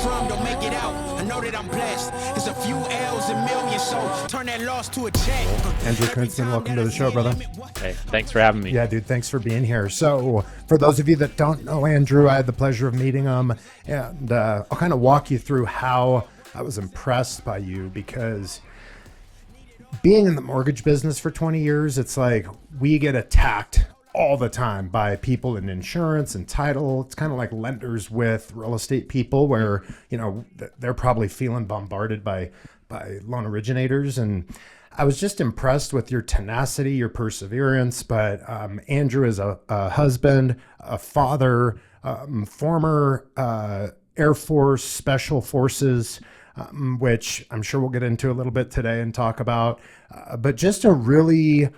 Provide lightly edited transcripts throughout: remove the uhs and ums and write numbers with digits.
from don't make it out. I know that I'm blessed. There's a few L's and millions, so turn that loss to a check. Andrew Kintzman, welcome to the show, brother. Hey, thanks for having me. Yeah, dude, thanks for being here. So for those of you that don't know Andrew, I had the pleasure of meeting him, and I'll kind of walk you through how I was impressed by you, because being in the mortgage business for 20 years, it's like we get attacked all the time by people in insurance and title. It's kind of like lenders with real estate people, where, you know, they're probably feeling bombarded by loan originators. And I was just impressed with your tenacity, your perseverance. But Andrew is a husband, a father, former Air Force Special Forces, which I'm sure we'll get into a little bit today and talk about, but just a really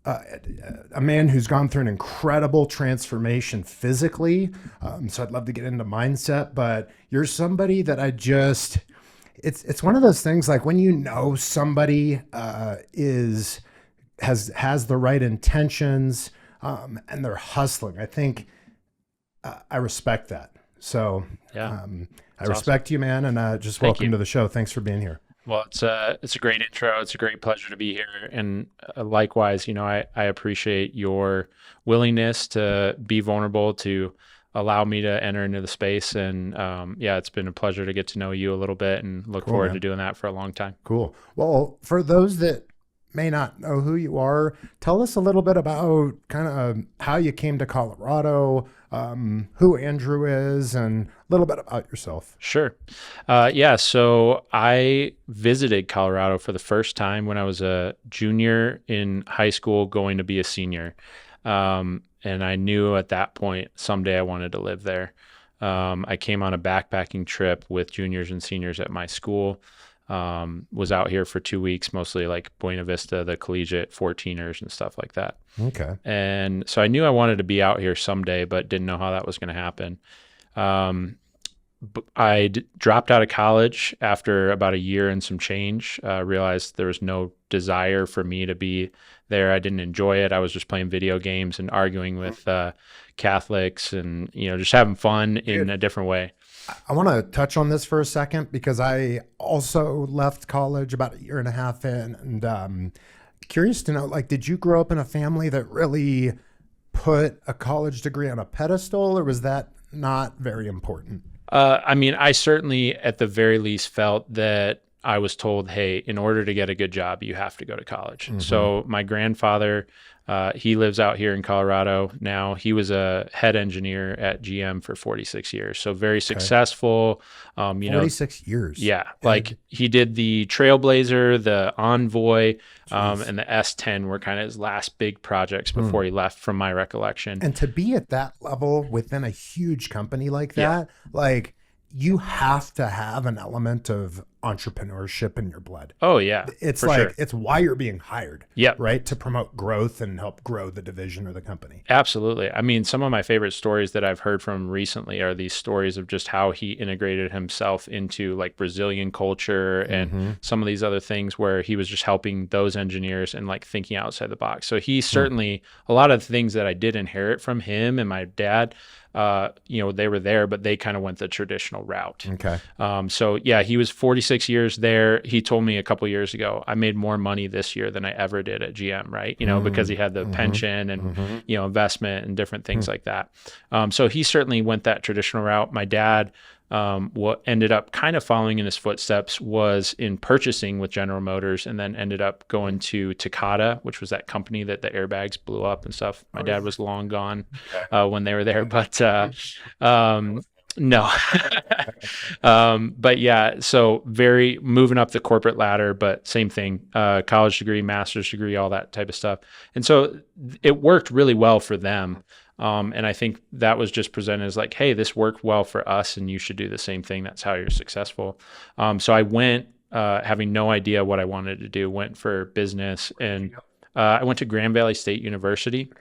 a man who's gone through an incredible transformation physically. So I'd love to get into mindset, but you're somebody that it's one of those things, like when you know somebody has the right intentions and they're hustling. I think I respect that. So yeah. I respect you, man, and just welcome to the show. Thanks for being here. Well, it's a great intro. It's a great pleasure to be here, and likewise, you know, I appreciate your willingness to be vulnerable, to allow me to enter into the space, and yeah, it's been a pleasure to get to know you a little bit, and look forward to doing that for a long time. Cool. Well, for those that may not know who you are, tell us a little bit about kind of how you came to Colorado, who Andrew is, and a little bit about yourself. Sure. Yeah. So I visited Colorado for the first time when I was a junior in high school, going to be a senior. And I knew at that point, someday I wanted to live there. I came on a backpacking trip with juniors and seniors at my school. Was out here for 2 weeks, mostly like Buena Vista, the collegiate 14ers and stuff like that. Okay. And so I knew I wanted to be out here someday, but didn't know how that was going to happen. I dropped out of college after about a year and some change. Realized there was no desire for me to be there. I didn't enjoy it. I was just playing video games and arguing with Catholics, and, you know, just having fun in a different way. I want to touch on this for a second, because I also left college about a year and a half in, and curious to know, like, did you grow up in a family that really put a college degree on a pedestal, or was that not very important? I mean, I certainly at the very least felt that I was told, hey, in order to get a good job, you have to go to college. Mm-hmm. So my grandfather, he lives out here in Colorado now. He was a head engineer at GM for 46 years. So very successful. 46 years. Yeah. Like he did the Trailblazer, the Envoy, and the S10 were kind of his last big projects before he left, from my recollection. And to be at that level within a huge company like that, like, you have to have an element of entrepreneurship in your blood. Oh yeah. It's like, sure. It's why you're being hired. Yep. Right. To promote growth and help grow the division or the company. Absolutely. I mean, some of my favorite stories that I've heard from recently are these stories of just how he integrated himself into like Brazilian culture and some of these other things, where he was just helping those engineers and like thinking outside the box. So he certainly, a lot of the things that I did inherit from him and my dad, you know, they were there, but they kind of went the traditional route. Okay. So yeah, he was 46 years there. He told me a couple of years ago, I made more money this year than I ever did at GM, right? You know, because he had the pension and, you know, investment and different things like that. So he certainly went that traditional route. My dad, what ended up kind of following in his footsteps was in purchasing with General Motors, and then ended up going to Takata, which was that company that the airbags blew up and stuff. My dad was long gone when they were there, but no. But yeah, so very moving up the corporate ladder, but same thing, college degree, master's degree, all that type of stuff. And so it worked really well for them. And I think that was just presented as like, hey, this worked well for us and you should do the same thing. That's how you're successful. So I went, having no idea what I wanted to do, went for business, and I went to Grand Valley State University.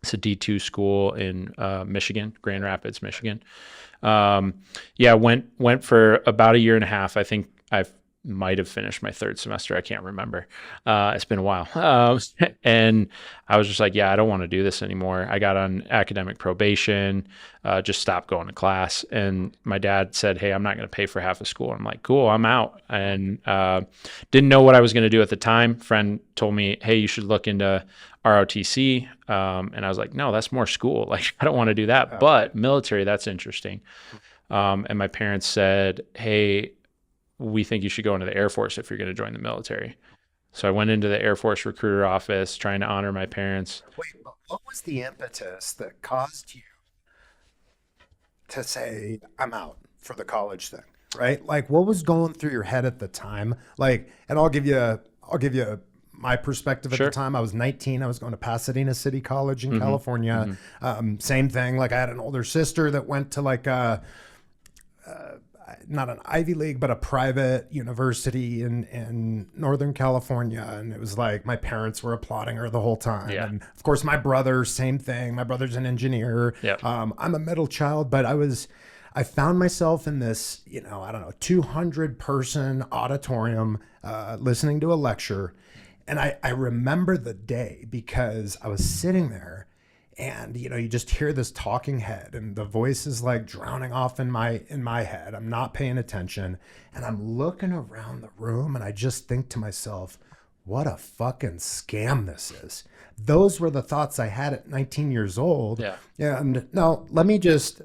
It's a D2 school in Michigan, Grand Rapids, Michigan. Went for about a year and a half. I think I might have finished my third semester. I can't remember. It's been a while. And I was just like, yeah, I don't want to do this anymore. I got on academic probation, just stopped going to class. And my dad said, hey, I'm not going to pay for half of school. I'm like, cool, I'm out. And didn't know what I was going to do at the time. Friend told me, hey, you should look into ROTC. And I was like, no, that's more school. Like, I don't want to do that. But military, that's interesting. And my parents said, hey, we think you should go into the Air Force if you're going to join the military. So I went into the Air Force recruiter office trying to honor my parents. Wait, but what was the impetus that caused you to say, I'm out for the college thing, right? Like, what was going through your head at the time? Like, and I'll give you my perspective at Sure. the time. I was 19. I was going to Pasadena City College in California. Same thing. Like, I had an older sister that went to like not an Ivy League, but a private university in Northern California. And it was like, my parents were applauding her the whole time. Yeah. And of course, my brother, same thing. My brother's an engineer. Yep. I'm a middle child, but I found myself in this, 200 person auditorium, listening to a lecture. And I remember the day because I was sitting there and, you just hear this talking head and the voice is like drowning off in my head. I'm not paying attention and I'm looking around the room and I just think to myself, what a fucking scam this is. Those were the thoughts I had at 19 years old. Yeah. And now let me just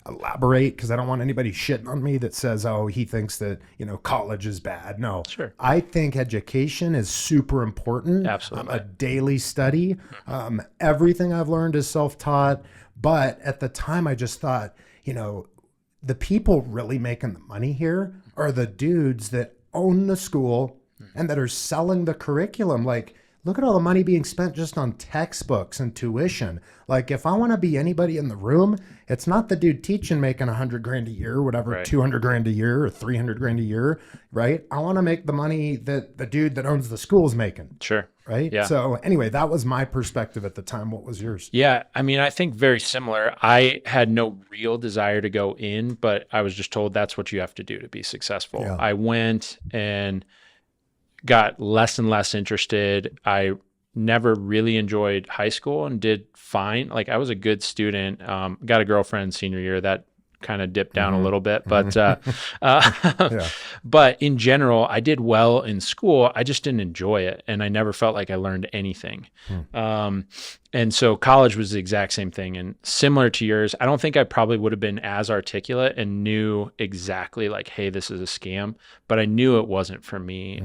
elaborate because I don't want anybody shitting on me that says, oh, he thinks that, college is bad. No, Sure. I think education is super important. Absolutely. A daily study. Everything I've learned is self-taught. But at the time I just thought, the people really making the money here are the dudes that own the school and that are selling the curriculum. Like, look at all the money being spent just on textbooks and tuition. Like, if I want to be anybody in the room, it's not the dude teaching making $100,000 a year, whatever, Right. $200,000 a year or $300,000 a year, right? I want to make the money that the dude that owns the school is making, Sure. right? Yeah. So anyway, that was my perspective at the time. What was yours? Yeah, I mean, I think very similar. I had no real desire to go in, but I was just told that's what you have to do to be successful. Yeah. I went and got less and less interested. I never really enjoyed high school and did fine. Like, I was a good student. Got a girlfriend senior year that kind of dipped down a little bit, but Yeah. but in general, I did well in school. I just didn't enjoy it, and I never felt like I learned anything. And so college was the exact same thing, and similar to yours. I don't think I probably would have been as articulate and knew exactly like, hey, this is a scam, but I knew it wasn't for me.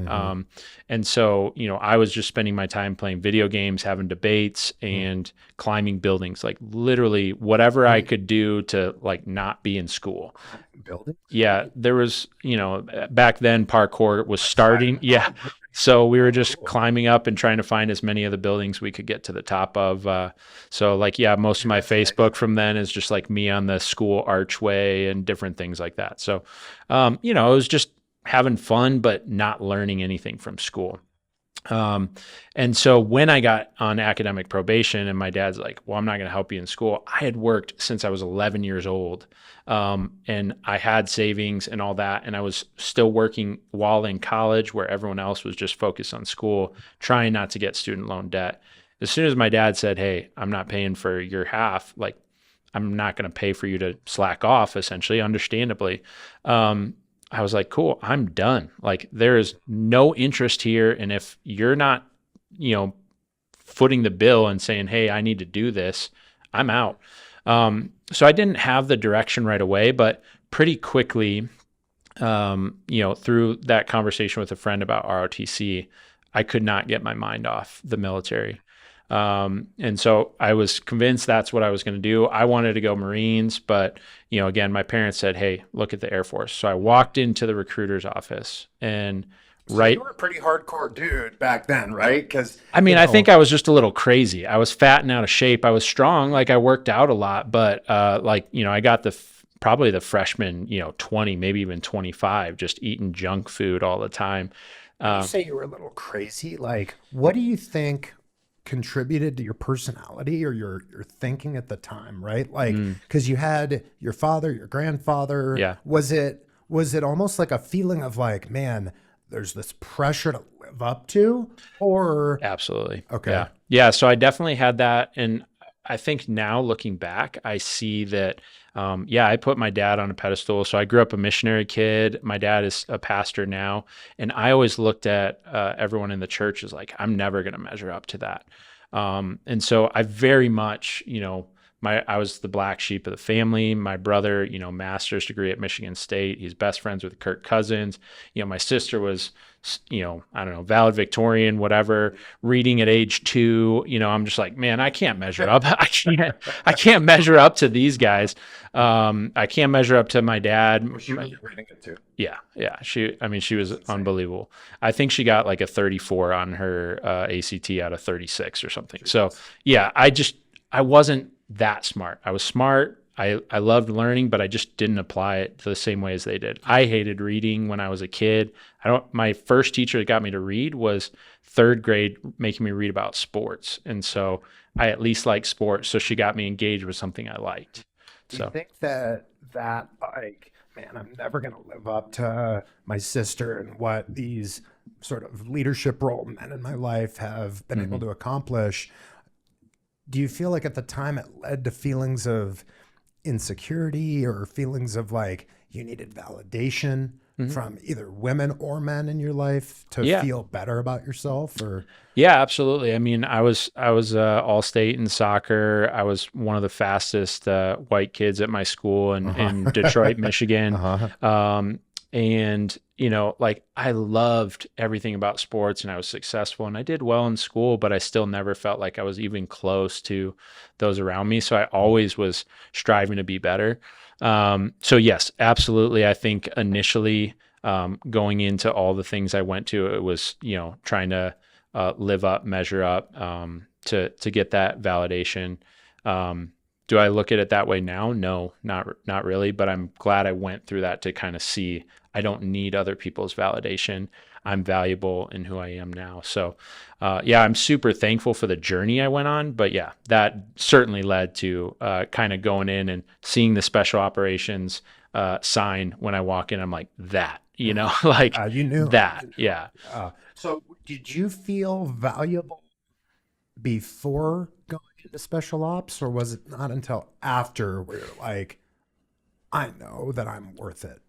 And so, I was just spending my time playing video games, having debates, and climbing buildings, like literally whatever I could do to like not be in school. Building? Yeah, there was, back then parkour was starting. Yeah. So we were just climbing up and trying to find as many of the buildings we could get to the top of. So like, yeah, most of my Facebook from then is just like me on the school archway and different things like that. So, it was just having fun, but not learning anything from school. And so when I got on academic probation and my dad's like, well, I'm not going to help you in school. I had worked since I was 11 years old. And I had savings and all that. And I was still working while in college where everyone else was just focused on school, trying not to get student loan debt. As soon as my dad said, hey, I'm not paying for your half, like, I'm not going to pay for you to slack off, essentially, understandably. I was like, cool, I'm done. Like, there is no interest here. And if you're not, footing the bill and saying, hey, I need to do this, I'm out. So I didn't have the direction right away, but pretty quickly, through that conversation with a friend about ROTC, I could not get my mind off the military. And so I was convinced that's what I was going to do. I wanted to go Marines, but, again, my parents said, hey, look at the Air Force. So I walked into the recruiter's office and You were a pretty hardcore dude back then, right? Because I think I was just a little crazy. I was fat and out of shape. I was strong. Like, I worked out a lot, but I got probably the freshman, 20, maybe even 25, just eating junk food all the time. You say you were a little crazy. Like, what do you think contributed to your personality or your thinking at the time, right? Like, because you had your father, your grandfather. Yeah. Was it almost like a feeling of like, man, there's this pressure to live up to, or Absolutely. okay. Yeah. Yeah. So I definitely had that. And I think now looking back, I see that, I put my dad on a pedestal. So I grew up a missionary kid. My dad is a pastor now. And I always looked at everyone in the church as like, I'm never going to measure up to that. And so I very much, I was the black sheep of the family. My brother, master's degree at Michigan State. He's best friends with Kirk Cousins. My sister was, I don't know, valedictorian, whatever, reading at age 2. I'm just like, man, I can't measure up. I can't measure up to these guys. I can't measure up to my dad. She was reading it too. Yeah. She was unbelievable. I think she got like a 34 on her ACT out of 36 or something. So yeah, I wasn't that smart. I was smart. I loved learning, but I just didn't apply it the same way as they did. I hated reading when I was a kid. My first teacher that got me to read was 3rd grade, making me read about sports. And so I at least liked sports. So she got me engaged with something I liked. Do you think that like, man, I'm never going to live up to my sister and what these sort of leadership role men in my life have been able to accomplish? Do you feel like at the time it led to feelings of insecurity or feelings of like you needed validation from either women or men in your life to feel better about yourself? Or yeah, absolutely. I mean, I was all state in soccer. I was one of the fastest white kids at my school in Detroit, Michigan. And, like I loved everything about sports and I was successful and I did well in school, but I still never felt like I was even close to those around me. So I always was striving to be better. So yes, absolutely. I think initially, going into all the things I went to, it was, trying to live up, measure up, to get that validation. Do I look at it that way now? No, not really, but I'm glad I went through that to kind of see I don't need other people's validation. I'm valuable in who I am now. So, I'm super thankful for the journey I went on, but yeah, that certainly led to kind of going in and seeing the special operations sign when I walk in. I'm like, that, like you knew that. Yeah. So did you feel valuable before going into special ops, or was it not until after where you're like, I know that I'm worth it?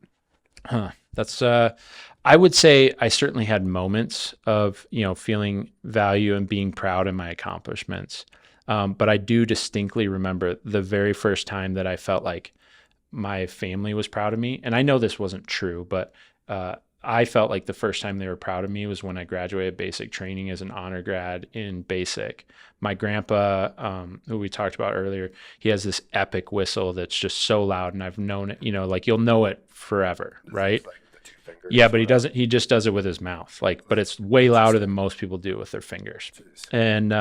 That's, I would say I certainly had moments of, feeling value and being proud in my accomplishments. But I do distinctly remember the very first time that I felt like my family was proud of me. And I know this wasn't true, but, I felt like the first time they were proud of me was when I graduated basic training as an honor grad in basic. My grandpa, who we talked about earlier, he has this epic whistle that's just so loud, and I've known it, like you'll know it forever, right? Like the 2 fingers. Yeah, but he just does it with his mouth, but it's way louder than most people do with their fingers. And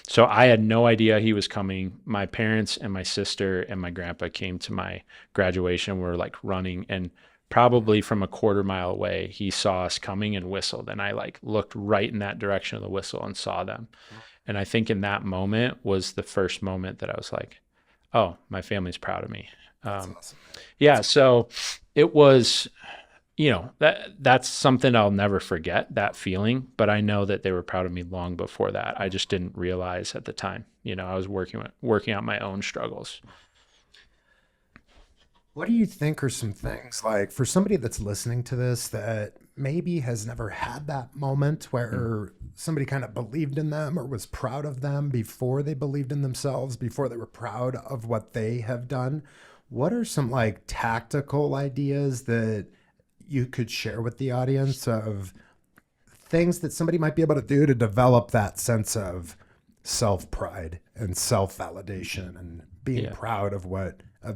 so I had no idea he was coming. My parents and my sister and my grandpa came to my graduation. We were like running, and probably from a quarter mile away, he saw us coming and whistled. And I looked right in that direction of the whistle and saw them. And I think in that moment was the first moment that I was like, oh, my family's proud of me. That's awesome. Yeah. So it was, that's something I'll never forget, that feeling, but I know that they were proud of me long before that. I just didn't realize at the time, I was working out my own struggles. What do you think are some things, like, for somebody that's listening to this that maybe has never had that moment where somebody kind of believed in them or was proud of them before they believed in themselves, before they were proud of what they have done? What are some like tactical ideas that you could share with the audience of things that somebody might be able to do to develop that sense of self-pride and self-validation and being proud of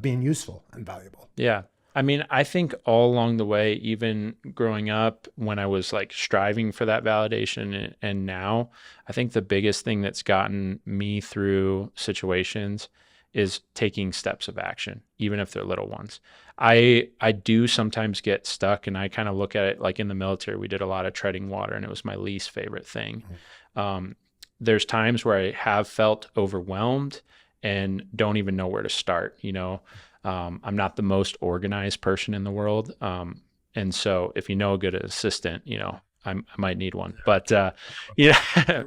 being useful and valuable? Yeah. I mean, I think all along the way, even growing up when I was like striving for that validation and now, I think the biggest thing that's gotten me through situations is taking steps of action, even if they're little ones. I do sometimes get stuck, and I kind of look at it like in the military, we did a lot of treading water, and it was my least favorite thing. There's times where I have felt overwhelmed and don't even know where to start. I'm not the most organized person in the world. And And so if you know a good assistant, I might need one, but, yeah,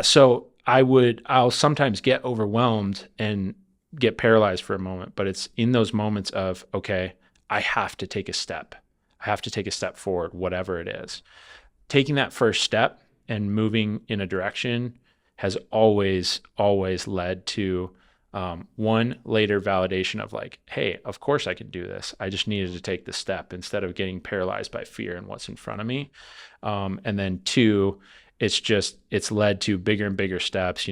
so I'll sometimes get overwhelmed and get paralyzed for a moment, but it's in those moments of, okay, I have to take a step. I have to take a step forward, whatever it is. Taking that first step and moving in a direction has always led to one later validation of like, hey, of course I can do this. I just needed to take the step instead of getting paralyzed by fear and what's in front of me. And then two, it's led to bigger and bigger steps,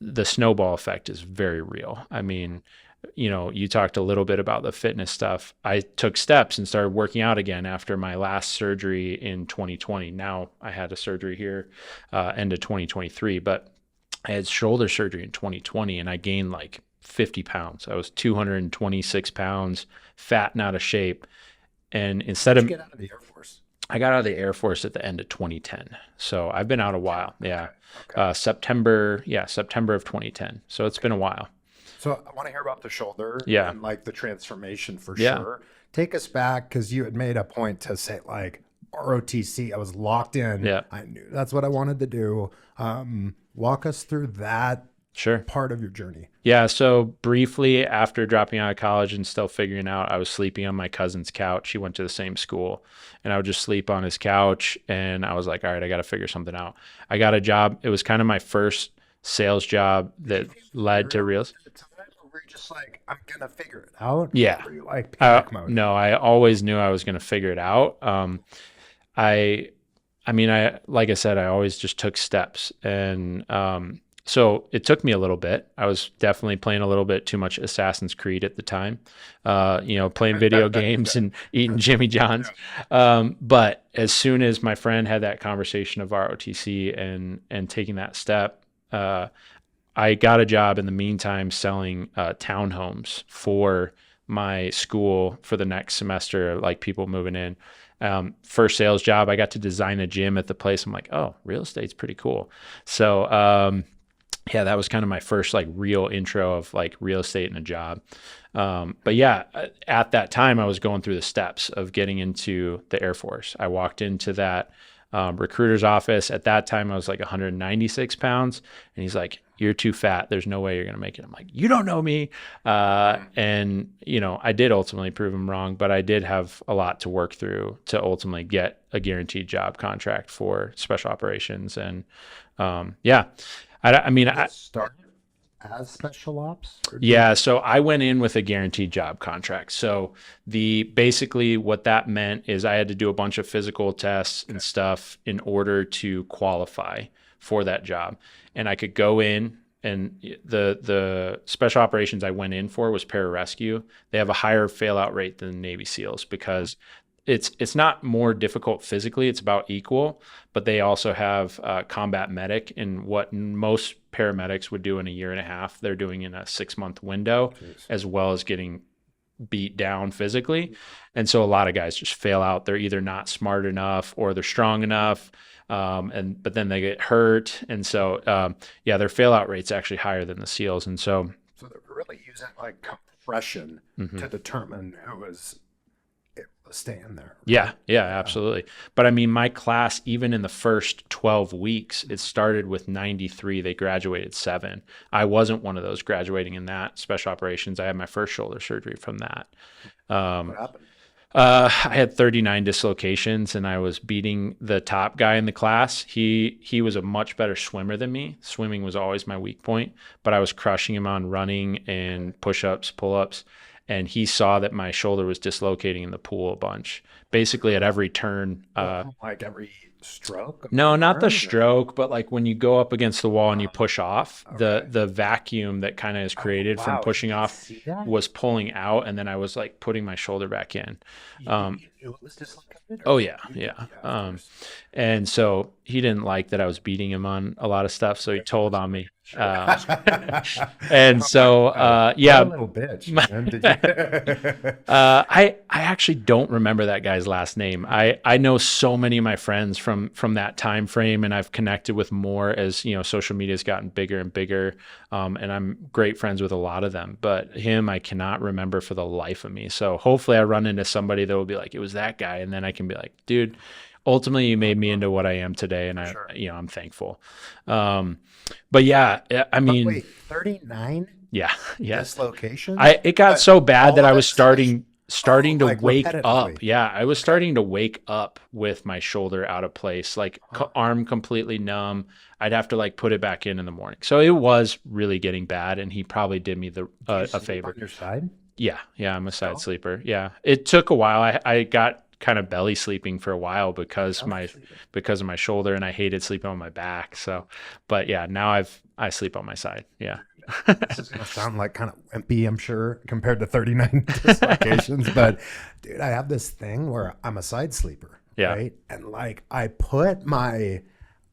the snowball effect is very real. I mean, you talked a little bit about the fitness stuff. I took steps and started working out again after my last surgery in 2020. Now I had a surgery here, end of 2023, but I had shoulder surgery in 2020 and I gained like 50 pounds. I was 226 pounds, fat and out of shape. And instead of... Get out of the Air Force. I got out of the Air Force at the end of 2010. So I've been out a while. Yeah. Okay. September of 2010. So it's been a while. So I want to hear about the shoulder and like the transformation for sure. Take us back, because you had made a point to say like ROTC. I was locked in. Yeah. I knew that's what I wanted to do. Walk us through that part of your journey. Yeah. So briefly after dropping out of college and still figuring out, I was sleeping on my cousin's couch. He went to the same school and I would just sleep on his couch. And I was like, all right, I got to figure something out. I got a job. It was kind of my first sales job that led to reels. Were you just like, I'm going to figure it out? Yeah. Or were you like panic mode? No, I always knew I was going to figure it out. Like I said, I always just took steps. And so it took me a little bit. I was definitely playing a little bit too much Assassin's Creed at the time, playing video games and eating Jimmy John's. But as soon as my friend had that conversation of ROTC and taking that step, I got a job in the meantime selling townhomes for my school for the next semester, like people moving in. First sales job, I got to design a gym at the place. I'm like, oh, real estate's pretty cool. So that was kind of my first like real intro of like real estate and a job. But yeah, at that time I was going through the steps of getting into the Air Force. I walked into that recruiter's office. At that time I was like 196 pounds and he's like, you're too fat. There's no way you're going to make it. I'm like, you don't know me. And I did ultimately prove him wrong, but I did have a lot to work through to ultimately get a guaranteed job contract for special operations. And I started as special ops? Yeah. So I went in with a guaranteed job contract. So basically what that meant is I had to do a bunch of physical tests and stuff in order to qualify for that job. And I could go in, and the special operations I went in for was pararescue. They have a higher fail out rate than Navy SEALs because it's not more difficult physically, it's about equal, but they also have combat medic, and what most paramedics would do in a year and a half, they're doing in a 6-month window, as well as getting beat down physically. And so a lot of guys just fail out. They're either not smart enough or they're strong enough. But then they get hurt. And so, their fail out rate's actually higher than the SEALs. And so they're really using like compression to determine who was staying there. Right? Yeah, absolutely. But I mean, my class, even in the first 12 weeks, it started with 93. They graduated 7. I wasn't one of those graduating in that special operations. I had my first shoulder surgery from that. What happened? I had 39 dislocations and I was beating the top guy in the class. He was a much better swimmer than me. Swimming was always my weak point, but I was crushing him on running and push-ups, pull-ups. And he saw that my shoulder was dislocating in the pool a bunch. Basically at every turn. Like every stroke? No, not the stroke, but like when you go up against the wall and you push off, the vacuum that kind of is created from pushing off was pulling out, and then I was like putting my shoulder back in. Oh yeah. And so he didn't like that I was beating him on a lot of stuff, so he told on me. And so a little bitch, man. Did you? I actually don't remember that guy's last name. I know so many of my friends from from that time frame, and I've connected with more as, you know, social media has gotten bigger and bigger. And I'm great friends with a lot of them, but him, I cannot remember for the life of me. So hopefully I run into somebody that will be like, it was that guy. And then I can be like, dude, ultimately you made me into what I am today. And you know, I'm thankful. But yeah, I mean, wait, 39 yeah, yes. dislocations? It got so bad that I was starting to like wake repetitively. up. Yeah, I was starting to wake up with my shoulder out of place, like arm completely numb. I'd have to like put it back in the morning. So it was really getting bad, and he probably did me a favor. On your side? Yeah, I'm a side sleeper. Yeah, it took a while. I got kind of belly sleeping for a while because of my shoulder, and I hated sleeping on my back. So, but yeah, now I sleep on my side. Yeah. This is gonna sound like kind of wimpy, I'm sure, compared to 39 dislocations. But dude, I have this thing where I'm a side sleeper, right? And like I put my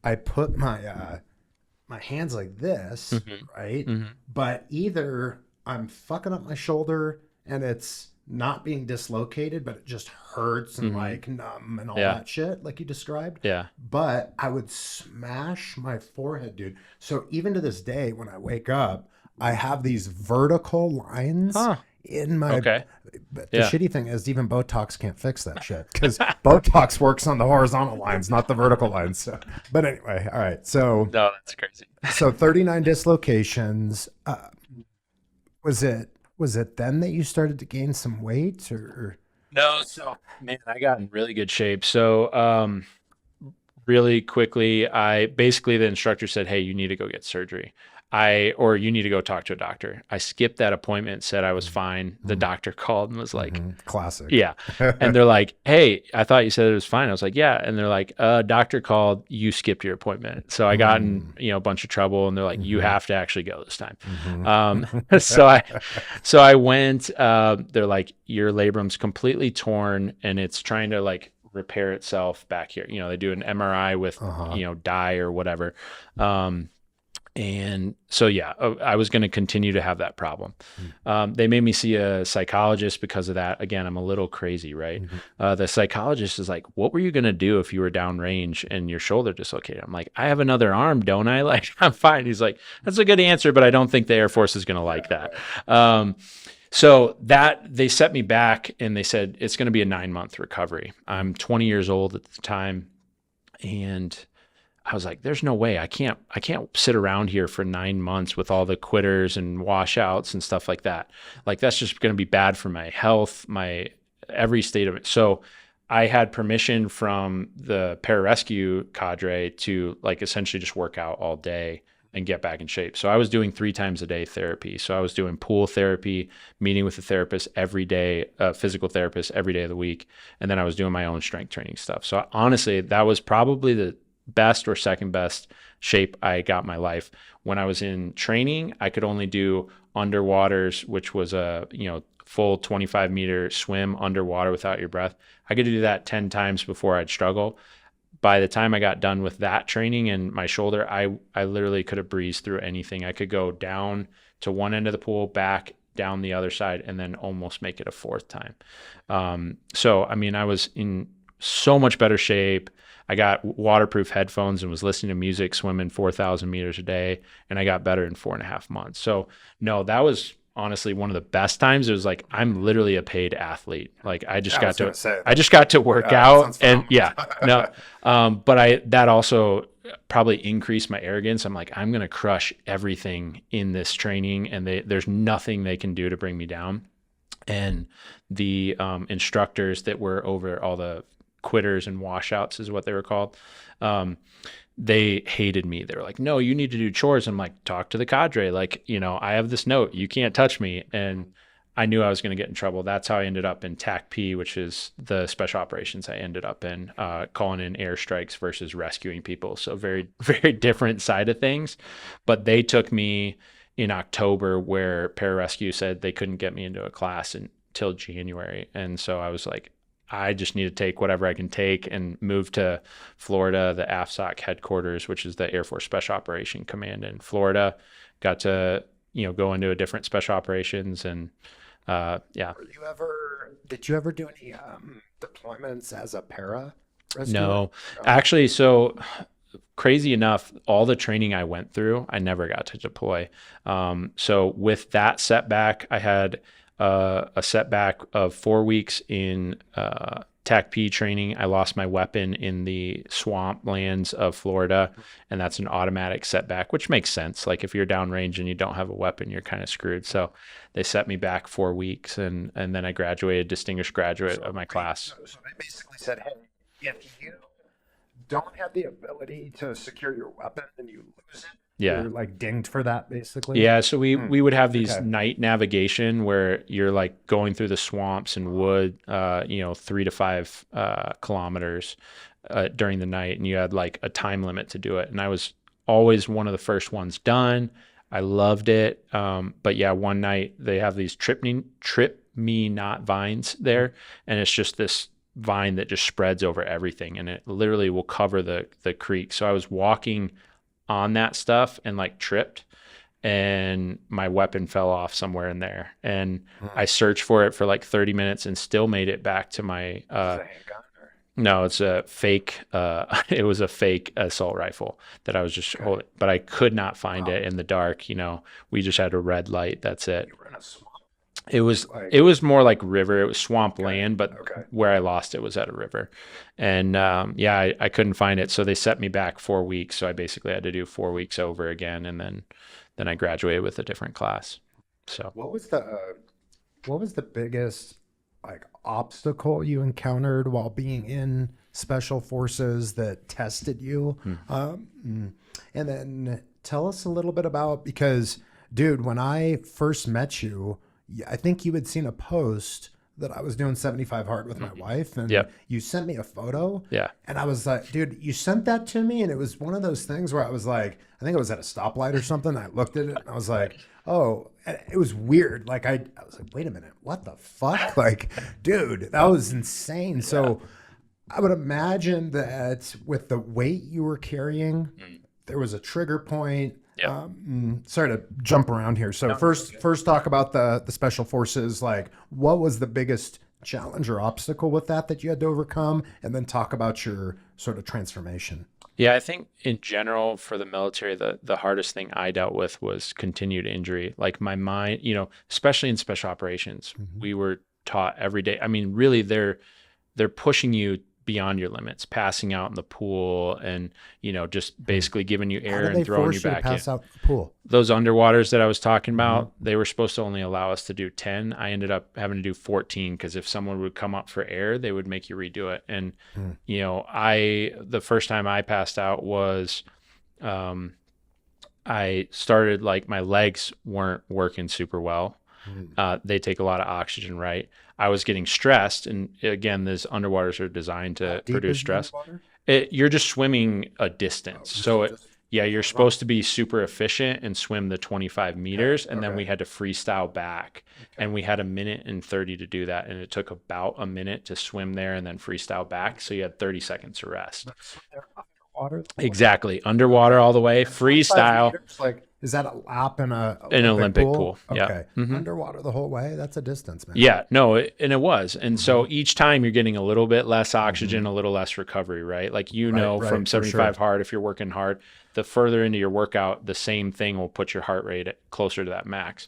my hands like this, right? But either I'm fucking up my shoulder and it's not being dislocated, but it just hurts and like numb and all that shit, like you described. Yeah. But I would smash my forehead, dude. So even to this day, when I wake up, I have these vertical lines in my. Okay. But the shitty thing is, even Botox can't fix that shit because Botox works on the horizontal lines, not the vertical lines. So, but anyway, all right. So no, that's crazy. So 39 dislocations. Was it then that you started to gain some weight, or? No, so man, I got in really good shape. So really quickly, the instructor said, "Hey, you need to go get surgery. Or you need to go talk to a doctor." I skipped that appointment, said I was fine. The doctor called and was like, classic. Yeah. And they're like, "Hey, I thought you said it was fine." I was like, "Yeah." And they're like, doctor called, you skipped your appointment. So I got in, you know, a bunch of trouble, and they're like, you have to actually go this time. So I went, they're like, your labrum's completely torn and it's trying to like repair itself back here. You know, they do an MRI with, you know, dye or whatever. And so, yeah, I was going to continue to have that problem. They made me see a psychologist because of that. Again, I'm a little crazy, right? The psychologist is like, what were you going to do if you were downrange and your shoulder dislocated? I'm like, I have another arm, don't I? Like, I'm fine. He's like, that's a good answer, but I don't think the Air Force is going to like that. So that they set me back and they said, it's going to be a 9-month recovery. I'm 20 years old at the time. And I was like, there's no way I can't sit around here for 9 months with all the quitters and washouts and stuff like that. Like, that's just going to be bad for my health, my every state of it. So I had permission from the pararescue cadre to like essentially just work out all day and get back in shape. So I was doing 3 times a day therapy. So I was doing pool therapy, meeting with a therapist every day, physical therapist every day of the week. And then I was doing my own strength training stuff. So honestly, that was probably the best or second best shape I got in my life. When I was in training, I could only do underwaters, which was a, you know, full 25-meter swim underwater without your breath. I could do that 10 times before I'd struggle. By the time I got done with that training and my shoulder, I literally could have breezed through anything. I could go down to one end of the pool, back down the other side, and then almost make it a 4th time. So, I mean, I was in so much better shape. I got waterproof headphones and was listening to music, swimming 4,000 meters a day, and I got better in 4.5 months. So no, that was honestly one of the best times. It was like, I'm literally a paid athlete. Like I just got to work out and but that also probably increased my arrogance. I'm like, I'm going to crush everything in this training and there's nothing they can do to bring me down. And the instructors that were over all the quitters and washouts is what they were called. They hated me. They were like, no, you need to do chores. I'm like, talk to the cadre. Like, you know, I have this note, you can't touch me. And I knew I was going to get in trouble. That's how I ended up in TAC P, which is the special operations I ended up in, calling in airstrikes versus rescuing people. So very, very different side of things. But they took me in October where pararescue said they couldn't get me into a class until January. And so I was like, I just need to take whatever I can take and move to Florida, the AFSOC headquarters, which is the Air Force Special Operation Command in Florida. Got to, you know, go into a different special operations and yeah. Did you ever do any deployments as a para? No, actually, so crazy enough, all the training I went through, I never got to deploy. So with that setback, I had a setback of 4 weeks in TAC-P training. I lost my weapon in the swamp lands of Florida, and that's an automatic setback, which makes sense. Like if you're downrange and you don't have a weapon, you're kind of screwed. So they set me back 4 weeks, and then I graduated, distinguished graduate of my class. So they basically said, hey, if you don't have the ability to secure your weapon and you lose it, Yeah. you're like dinged for that, basically. Yeah, so we would have these night navigation where you're like going through the swamps and wood, 3 to 5 kilometers during the night, and you had like a time limit to do it. And I was always one of the first ones done. I loved it. But yeah, one night they have these trip me not vines there, and it's just this vine that just spreads over everything, and it literally will cover the creek. So I was walking on that stuff and like tripped, and my weapon fell off somewhere in there, and I searched for it for like 30 minutes and still made it back to my no, it's a fake it was a fake assault rifle that I was just holding, but I could not find it in the dark. We just had a red light, that's it. You were in a swamp? It was more like river. It was swamp land, but where I lost it was at a river. And I couldn't find it. So they set me back 4 weeks. So I basically had to do 4 weeks over again. And then I graduated with a different class. So what was the biggest like obstacle you encountered while being in special forces that tested you? And then tell us a little bit about, because dude, when I first met you, I think you had seen a post that I was doing 75 hard with my wife, and you sent me a photo. Yeah. And I was like, dude, you sent that to me, and it was one of those things where I was like, I think it was at a stoplight or something. I looked at it and I was like, oh, and it was weird. Like I was like, wait a minute, what the fuck? Like, dude, that was insane. So I would imagine that with the weight you were carrying, there was a trigger point. Sorry to jump around here. So first talk about the special forces. Like, what was the biggest challenge or obstacle with that you had to overcome? And then talk about your sort of transformation. Yeah, I think in general for the military, the hardest thing I dealt with was continued injury. Like my mind, especially in special operations, we were taught every day. I mean, really, they're pushing you beyond your limits, passing out in the pool, and just basically giving you air and throwing you back in. Out the pool? Those underwaters that I was talking about, they were supposed to only allow us to do 10. I ended up having to do 14 because if someone would come up for air, they would make you redo it. And the first time I passed out was I started, like, my legs weren't working super well. They take a lot of oxygen, right? I was getting stressed, and again, these underwaters are designed to produce stress. You're just swimming a distance, you're supposed to be super efficient and swim the 25 meters, and then we had to freestyle back, and we had 1:30 to do that, and it took about a minute to swim there and then freestyle back, so you had 30 seconds to rest. Exactly, underwater all the way, freestyle. Like, is that a lap in an Olympic pool? Okay. Underwater the whole way? That's a distance, man. Yeah, no, and it was. And so each time you're getting a little bit less oxygen, a little less recovery, right? Like, from 75 hard, if you're working hard, the further into your workout, the same thing will put your heart rate closer to that max.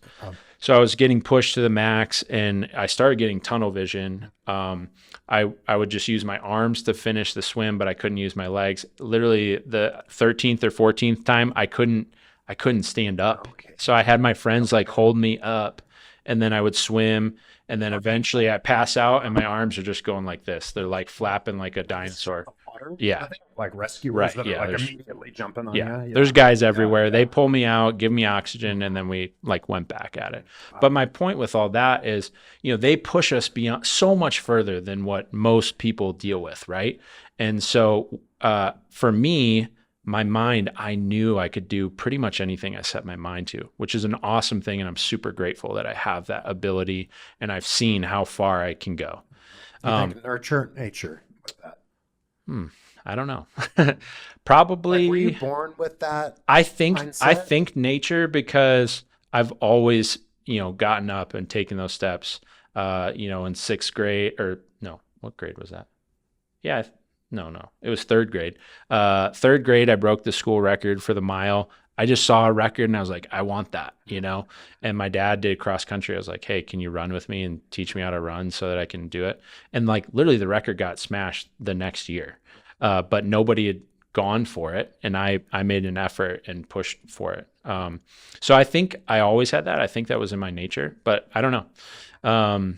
So I was getting pushed to the max, and I started getting tunnel vision. I would just use my arms to finish the swim, but I couldn't use my legs. Literally the 13th or 14th time, I couldn't stand up. So I had my friends like hold me up, and then I would swim, and then eventually I pass out and my arms are just going like this. They're like flapping like a dinosaur. Yeah. Like rescuers that are like there's- immediately jumping on Yeah. you. There's guys everywhere. They pull me out, give me oxygen, and then we like went back at it. But my point with all that is, they push us beyond so much further than what most people deal with, right? And so for me, my mind, I knew I could do pretty much anything I set my mind to, which is an awesome thing. And I'm super grateful that I have that ability, and I've seen how far I can go. You think nurture nature with that? I don't know. Probably. Like, were you born with that? I think mindset? nature, because I've always, gotten up and taken those steps, in 6th grade, or no, what grade was that? Yeah. no. It was third grade. Third grade, I broke the school record for the mile. I just saw a record and I was like, I want that, you know? And my dad did cross country. I was like, hey, can you run with me and teach me how to run so that I can do it? And like literally the record got smashed the next year. But nobody had gone for it. And I made an effort and pushed for it. So I think I always had that. I think that was in my nature, but I don't know.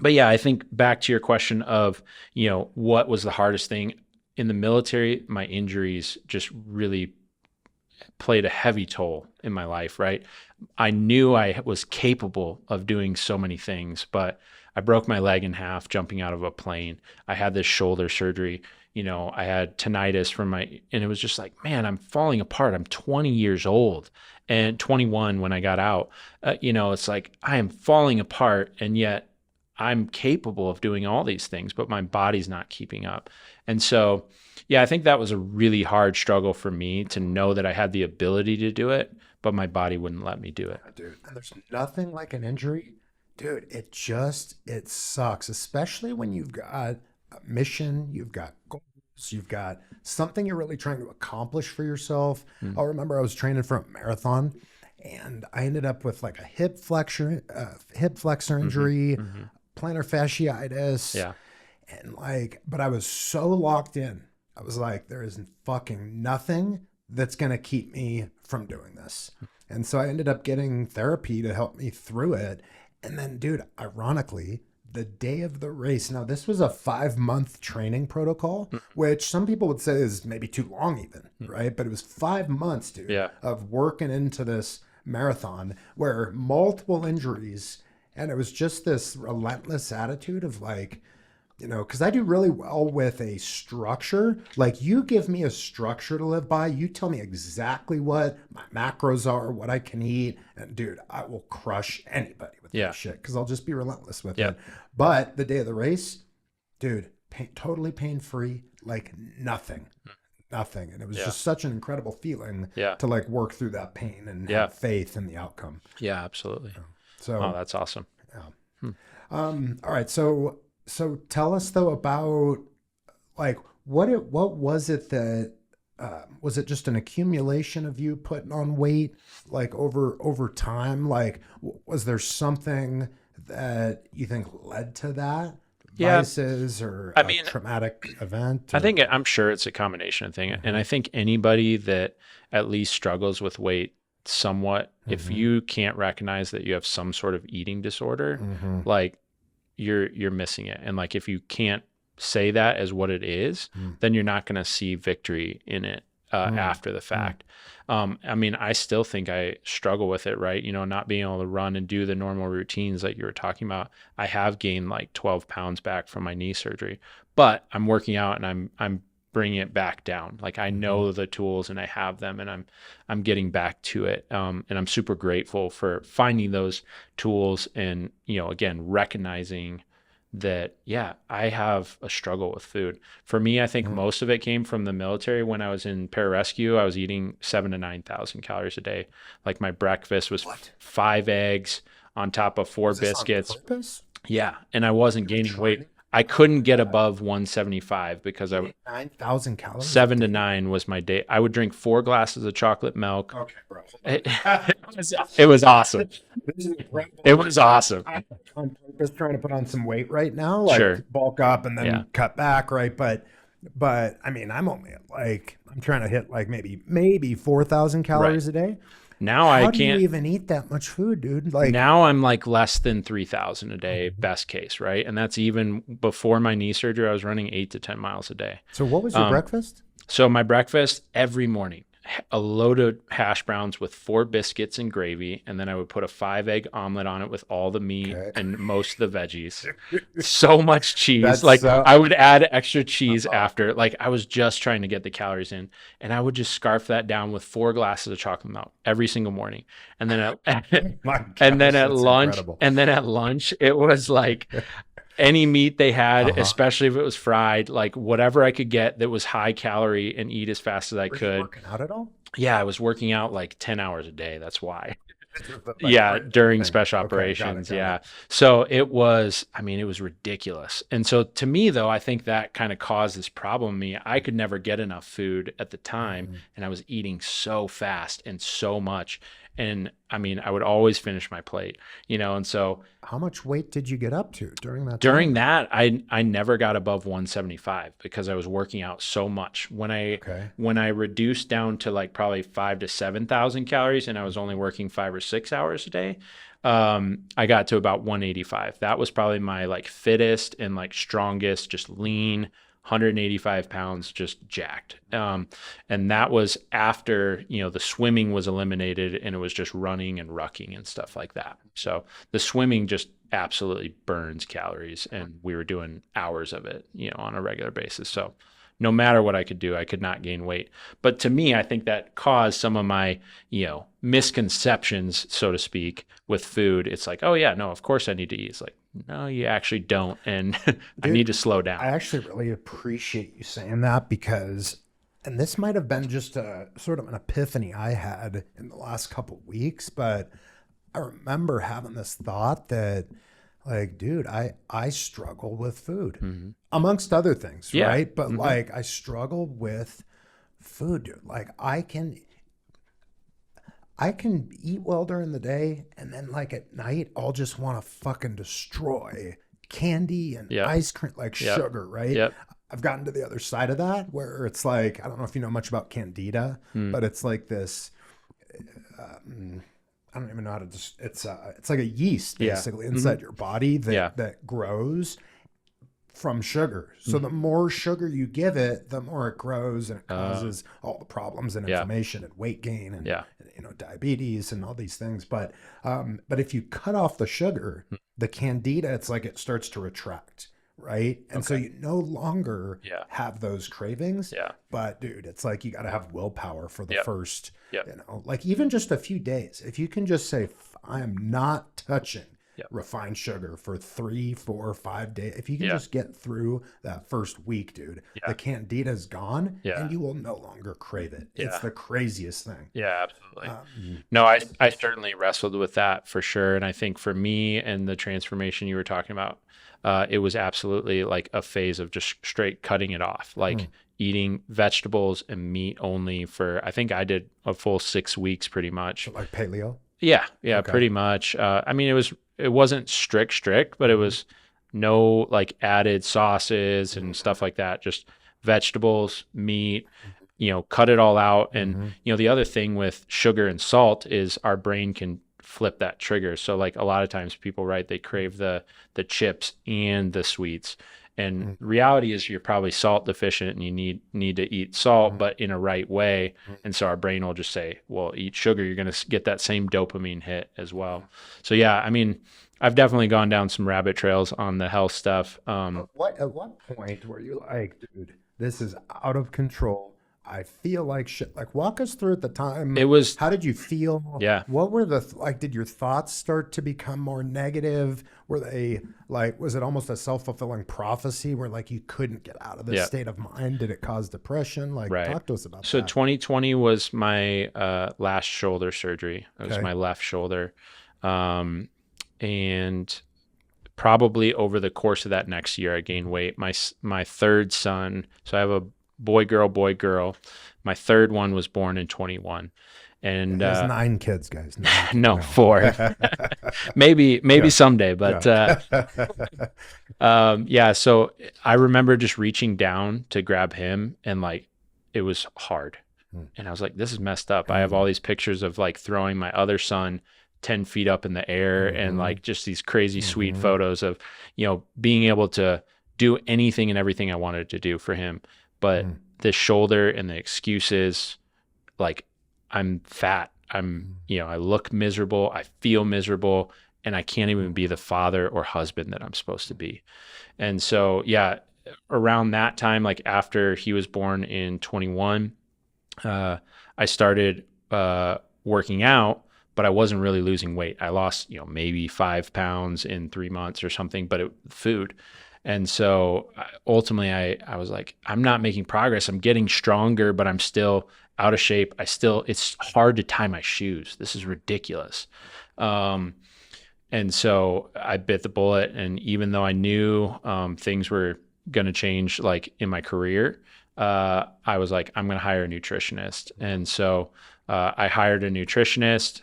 But yeah, I think back to your question of, you know, what was the hardest thing in the military? My injuries just really played a heavy toll in my life, right? I knew I was capable of doing so many things, but I broke my leg in half jumping out of a plane. I had this shoulder surgery. You know, I had tinnitus and it was just like, man, I'm falling apart. I'm 20 years old and 21 when I got out. You know, it's like I am falling apart, and yet I'm capable of doing all these things, but my body's not keeping up. And so, yeah, I think that was a really hard struggle for me to know that I had the ability to do it, but my body wouldn't let me do it. Dude, and there's nothing like an injury. Dude, it sucks, especially when you've got a mission, you've got goals, you've got something you're really trying to accomplish for yourself. I'll remember I was training for a marathon, and I ended up with like a hip flexor injury, plantar fasciitis. Yeah. And like, but I was so locked in. I was like, there is fucking nothing that's going to keep me from doing this. And so I ended up getting therapy to help me through it. And then, dude, ironically, the day of the race, now this was a 5-month training protocol, which some people would say is maybe too long even, right? But it was 5 months, dude, of working into this marathon where multiple injuries. And it was just this relentless attitude of like, you know, because I do really well with a structure. Like, you give me a structure to live by. You tell me exactly what my macros are, what I can eat. And dude, I will crush anybody with that shit because I'll just be relentless with it. But the day of the race, dude, totally pain-free, like nothing. And it was just such an incredible feeling to like work through that pain and have faith in the outcome. Yeah, absolutely. So, oh, that's awesome. Yeah. All right. So tell us though about like what was it that was it just an accumulation of you putting on weight like over time? Like was there something that you think led to that? Vices or a traumatic event? I'm sure it's a combination of things. And I think anybody that at least struggles with weight somewhat, if you can't recognize that you have some sort of eating disorder, like you're missing it. And like, if you can't say that as what it is, then you're not going to see victory in it after the fact. I mean, I still think I struggle with it, right? You know, not being able to run and do the normal routines that you were talking about. I have gained like 12 pounds back from my knee surgery, but I'm working out and I'm bringing it back down. Like I know the tools and I have them and I'm getting back to it. And I'm super grateful for finding those tools and, you know, again, recognizing that, yeah, I have a struggle with food. For me, I think most of it came from the military. When I was in pararescue, I was eating 7,000 to 9,000 calories a day. Like my breakfast was 5 eggs on top of 4 biscuits. On purpose? Yeah. And I wasn't gaining weight. I couldn't get above 175 because 9,000 calories. 7 to 9 was my day. I would drink 4 glasses of chocolate milk. Okay, bro. It was awesome. It was awesome. I'm just trying to put on some weight right now, like bulk up and then cut back, right? But I mean, I'm only at like, I'm trying to hit like maybe 4,000 calories a day. Now How I can't do you even eat that much food, dude? Like now I'm like less than 3,000 a day, best case, right? And that's even before my knee surgery. I was running 8 to 10 miles a day. So what was your breakfast? So my breakfast every morning, a load of hash browns with 4 biscuits and gravy, and then I would put a 5-egg omelet on it with all the meat and most of the veggies. So much cheese. I would add extra cheese after. Like I was just trying to get the calories in, and I would just scarf that down with 4 glasses of chocolate milk every single morning. And then at lunch, it was like any meat they had, especially if it was fried, like whatever I could get that was high calorie and eat as fast as I could. Were you working out at all? Yeah, I was working out like 10 hours a day. That's why. Yeah, during thing. special Okay, got it, operations. got Yeah. it. So it was, I mean, it was ridiculous. And so to me, though, I think that kind of caused this problem in me. I could never get enough food at the time, and I was eating so fast and so much. And I mean, I would always finish my plate, and so How much weight did you get up to during that during time? that, I never got above 175 because I was working out so much. Okay. When I reduced down to like probably 5 to 7,000 calories, and I was only working 5 or 6 hours a day, I got to about 185. That was probably my like fittest and like strongest, just lean, 185 pounds, just jacked. And that was after, the swimming was eliminated and it was just running and rucking and stuff like that. So the swimming just absolutely burns calories, and we were doing hours of it, on a regular basis. So no matter what I could do, I could not gain weight. But to me, I think that caused some of my, misconceptions, so to speak, with food. It's like, oh yeah, no, of course I need to eat. It's like, no, you actually don't. And I need to slow down. I actually really appreciate you saying that because, and this might have been just a sort of an epiphany I had in the last couple weeks, but I remember having this thought that, like, dude, I struggle with food amongst other things, Yeah. right? But like, I struggle with food, dude. Like, I can eat well during the day, and then like at night, I'll just want to fucking destroy candy and Yep. ice cream, like sugar, right? Yep. I've gotten to the other side of that where it's like, I don't know if you know much about candida, but it's like this, I don't even know how to just, it's like a yeast basically inside your body that grows from sugar. So the more sugar you give it, the more it grows, and it causes all the problems and inflammation and weight gain and diabetes and all these things. But if you cut off the sugar, the candida, it's like it starts to retract, right? And so you no longer have those cravings. Yeah. But dude, it's like you got to have willpower for the first, Yep. like even just a few days. If you can just say, I am not touching refined sugar for 3, 4, 5 days. If you can just get through that first week, dude, the candida is gone and you will no longer crave it. It's the craziest thing. Yeah, absolutely. No, I certainly wrestled with that for sure. And I think for me and the transformation you were talking about, it was absolutely like a phase of just straight cutting it off, like eating vegetables and meat only for, I think I did a full 6 weeks pretty much. So like paleo? Yeah, pretty much. I mean, it wasn't strict, but it was no like added sauces and stuff like that. Just vegetables, meat, cut it all out. And, the other thing with sugar and salt is our brain can flip that trigger. So like a lot of times people, right, they crave the chips and the sweets. And reality is you're probably salt deficient and you need to eat salt, but in a right way. And so our brain will just say, well, eat sugar. You're going to get that same dopamine hit as well. So yeah, I mean, I've definitely gone down some rabbit trails on the health stuff. At what point were you like, dude, this is out of control? I feel like shit. Like, walk us through at the time. It was, how did you feel? Yeah. What were did your thoughts start to become more negative? Were they like, was it almost a self-fulfilling prophecy where like you couldn't get out of this state of mind? Did it cause depression? Like, talk to us about so that. 2020 was my last shoulder surgery. It was my left shoulder. And probably over the course of that next year, I gained weight. My third son, so I have a boy, girl. My third one was born in 21. And there's 9 kids, guys. 9. No, 4. maybe someday, but so I remember just reaching down to grab him, and like it was hard. And I was like, this is messed up. I have all these pictures of like throwing my other son 10 feet up in the air and like just these crazy sweet photos of, being able to do anything and everything I wanted to do for him. But the shoulder and the excuses, like I'm fat, I look miserable, I feel miserable, and I can't even be the father or husband that I'm supposed to be. And so, around that time, like after he was born in 21, I started working out, but I wasn't really losing weight. I lost, maybe 5 pounds in 3 months or something, but food. And so ultimately I was like, I'm not making progress. I'm getting stronger, but I'm still out of shape. It's hard to tie my shoes. This is ridiculous. And so I bit the bullet. And even though I knew things were going to change, like in my career, I was like, I'm going to hire a nutritionist. And so I hired a nutritionist,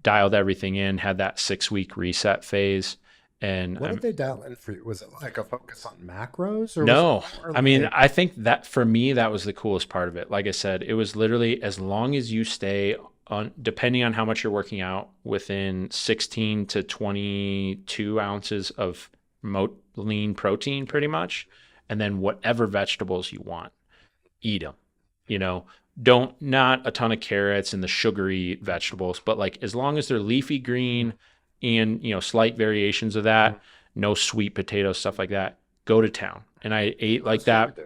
dialed everything in, had that 6-week reset phase. And what did they dial in for you? Was it like a focus on macros? Or no, was it I mean, I think that for me, that was the coolest part of it. Like I said, it was literally as long as you stay on, depending on how much you're working out, within 16 to 22 ounces of lean protein, pretty much. And then whatever vegetables you want, eat them, not a ton of carrots and the sugary vegetables, but like as long as they're leafy green and, slight variations of that, no sweet potatoes, stuff like that, go to town. And I ate like that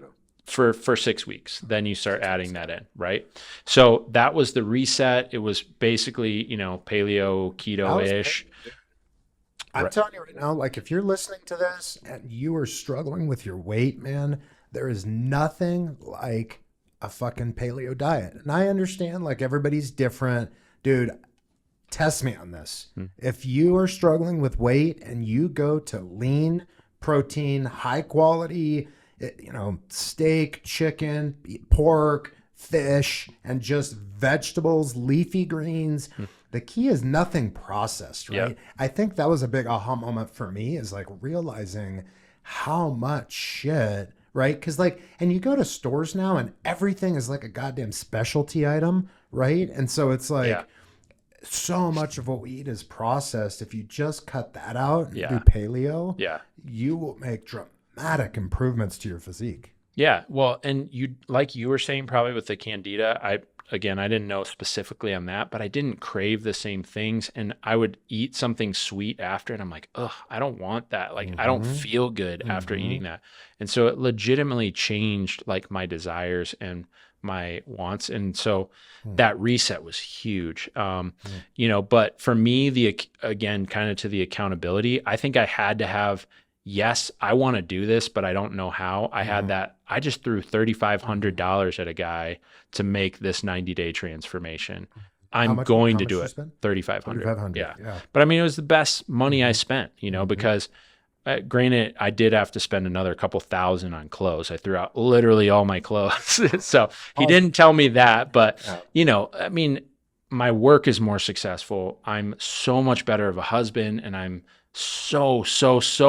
for 6 weeks. Then you start adding that in, right? So that was the reset. It was basically, paleo, keto-ish. I'm telling you right now, like if you're listening to this and you are struggling with your weight, man, there is nothing like a fucking paleo diet. And I understand like everybody's different. Dude, test me on this. If you are struggling with weight and you go to lean protein, high quality, steak, chicken, pork, fish, and just vegetables, leafy greens, the key is nothing processed, right? Yep. I think that was a big aha moment for me, is like realizing how much shit, right? Because and you go to stores now and everything is like a goddamn specialty item, right? And so it's like, so much of what we eat is processed. If you just cut that out and do paleo, you will make dramatic improvements to your physique. Yeah. Well, and you were saying probably with the candida, I didn't know specifically on that, but I didn't crave the same things. And I would eat something sweet after, and I'm like, ugh, I don't want that. Like, I don't feel good after eating that. And so it legitimately changed like my desires and my wants. And so that reset was huge. But for me, again, kind of to the accountability, I think I had to have, yes, I want to do this, but I don't know how. I had that. I just threw $3,500 at a guy to make this 90-day transformation. I'm going to do it. $3,500. Yeah. But I mean, it was the best money I spent, because granted, I did have to spend another couple thousand on clothes. I threw out literally all my clothes. So he didn't tell me that, but I mean, my work is more successful. I'm so much better of a husband, and I'm so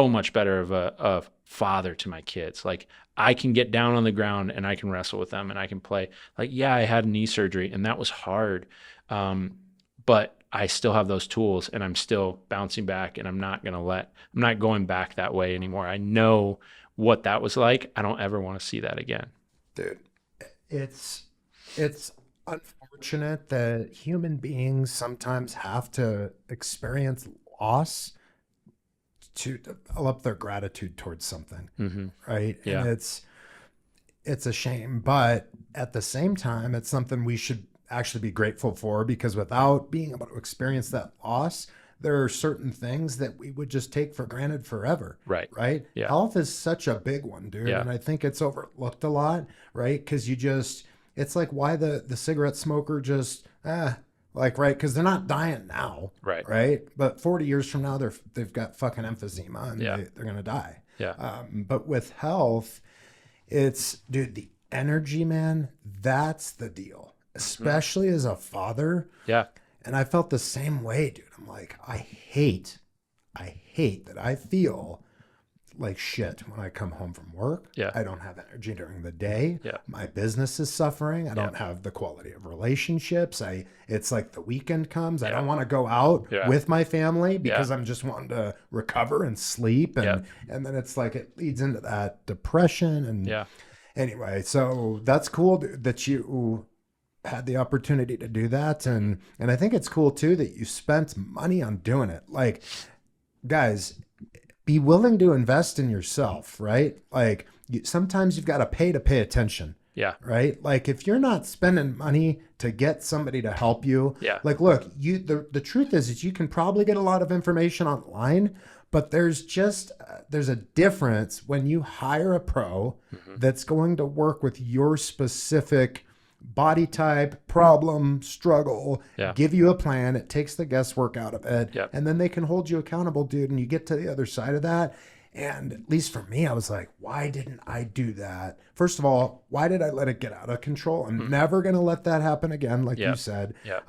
much better of a father to my kids. Like, I can get down on the ground and I can wrestle with them and I can play. Like, yeah, I had knee surgery and that was hard. But I still have those tools and I'm still bouncing back, and I'm not going back that way anymore. I know what that was like. I don't ever want to see that again. Dude, it's unfortunate that human beings sometimes have to experience loss to develop their gratitude towards something, right? Yeah. And it's a shame, but at the same time, it's something we should actually be grateful for, because without being able to experience that loss, there are certain things that we would just take for granted forever. Right. Yeah. Health is such a big one, dude. Yeah. And I think it's overlooked a lot, right? Because it's like why the cigarette smoker just, right? Because they're not dying now. Right. But 40 years from now, they've got fucking emphysema and they're going to die. Yeah. But with health, it's, dude, the energy, man, that's the deal. Especially as a father. Yeah. And I felt the same way, dude. I'm like, I hate that I feel like shit when I come home from work. Yeah. I don't have energy during the day. Yeah. My business is suffering. I don't have the quality of relationships. It's like the weekend comes. I don't want to go out with my family because I'm just wanting to recover and sleep. And then it's like it leads into that depression. And anyway, so that's cool that you had the opportunity to do that. And I think it's cool too that you spent money on doing it. Like, guys, be willing to invest in yourself, right? Like, sometimes you've got to pay attention, Yeah. Right. Like if you're not spending money to get somebody to help you, Yeah. like, look, the truth is you can probably get a lot of information online, but there's a difference when you hire a pro that's going to work with your specific body type, problem, struggle, give you a plan. It takes the guesswork out of it. Yep. And then they can hold you accountable, dude. And you get to the other side of that. And at least for me, I was like, why didn't I do that? First of all, why did I let it get out of control? I'm never going to let that happen again, like you said. Yeah.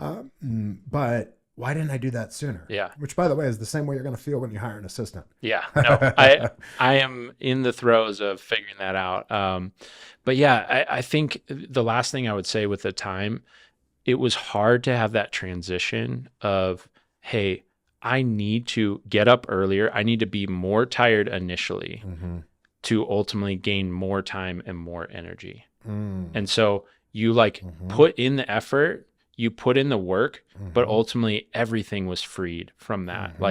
But why didn't I do that sooner? Yeah. Which, by the way, is the same way you're going to feel when you hire an assistant. Yeah. No, I am in the throes of figuring that out. But yeah, I think the last thing I would say with the time, it was hard to have that transition of, hey, I need to get up earlier. I need to be more tired initially to ultimately gain more time and more energy. And so you put in the effort, you put in the work, but ultimately everything was freed from that.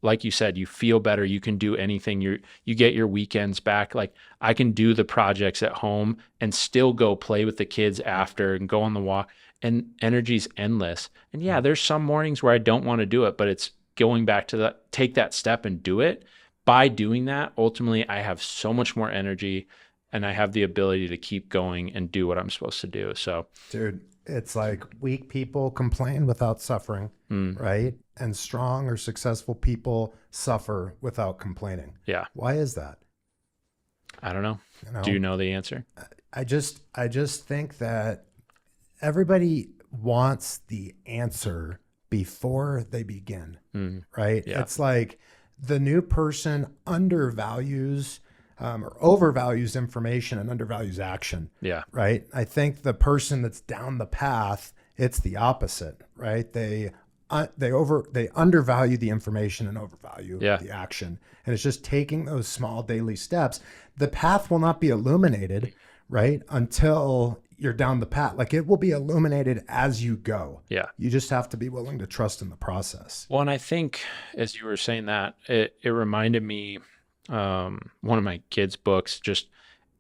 Like you said, you feel better. You can do anything. You get your weekends back. Like I can do the projects at home and still go play with the kids after and go on the walk, and energy's endless. And yeah, there's some mornings where I don't want to do it, but it's going back to take that step and do it. By doing that, ultimately I have so much more energy and I have the ability to keep going and do what I'm supposed to do. So, dude, it's like weak people complain without suffering, right? And strong or successful people suffer without complaining. Yeah. Why is that? I don't know. Do you know the answer? I just think that everybody wants the answer before they begin, right? Yeah. It's like the new person undervalues or overvalues information and undervalues action. Yeah. Right. I think the person that's down the path, it's the opposite, right? They undervalue the information and overvalue the action. And it's just taking those small daily steps. The path will not be illuminated, right, until you're down the path. Like it will be illuminated as you go. Yeah. You just have to be willing to trust in the process. Well, and I think as you were saying that, it reminded me, one of my kids' books, just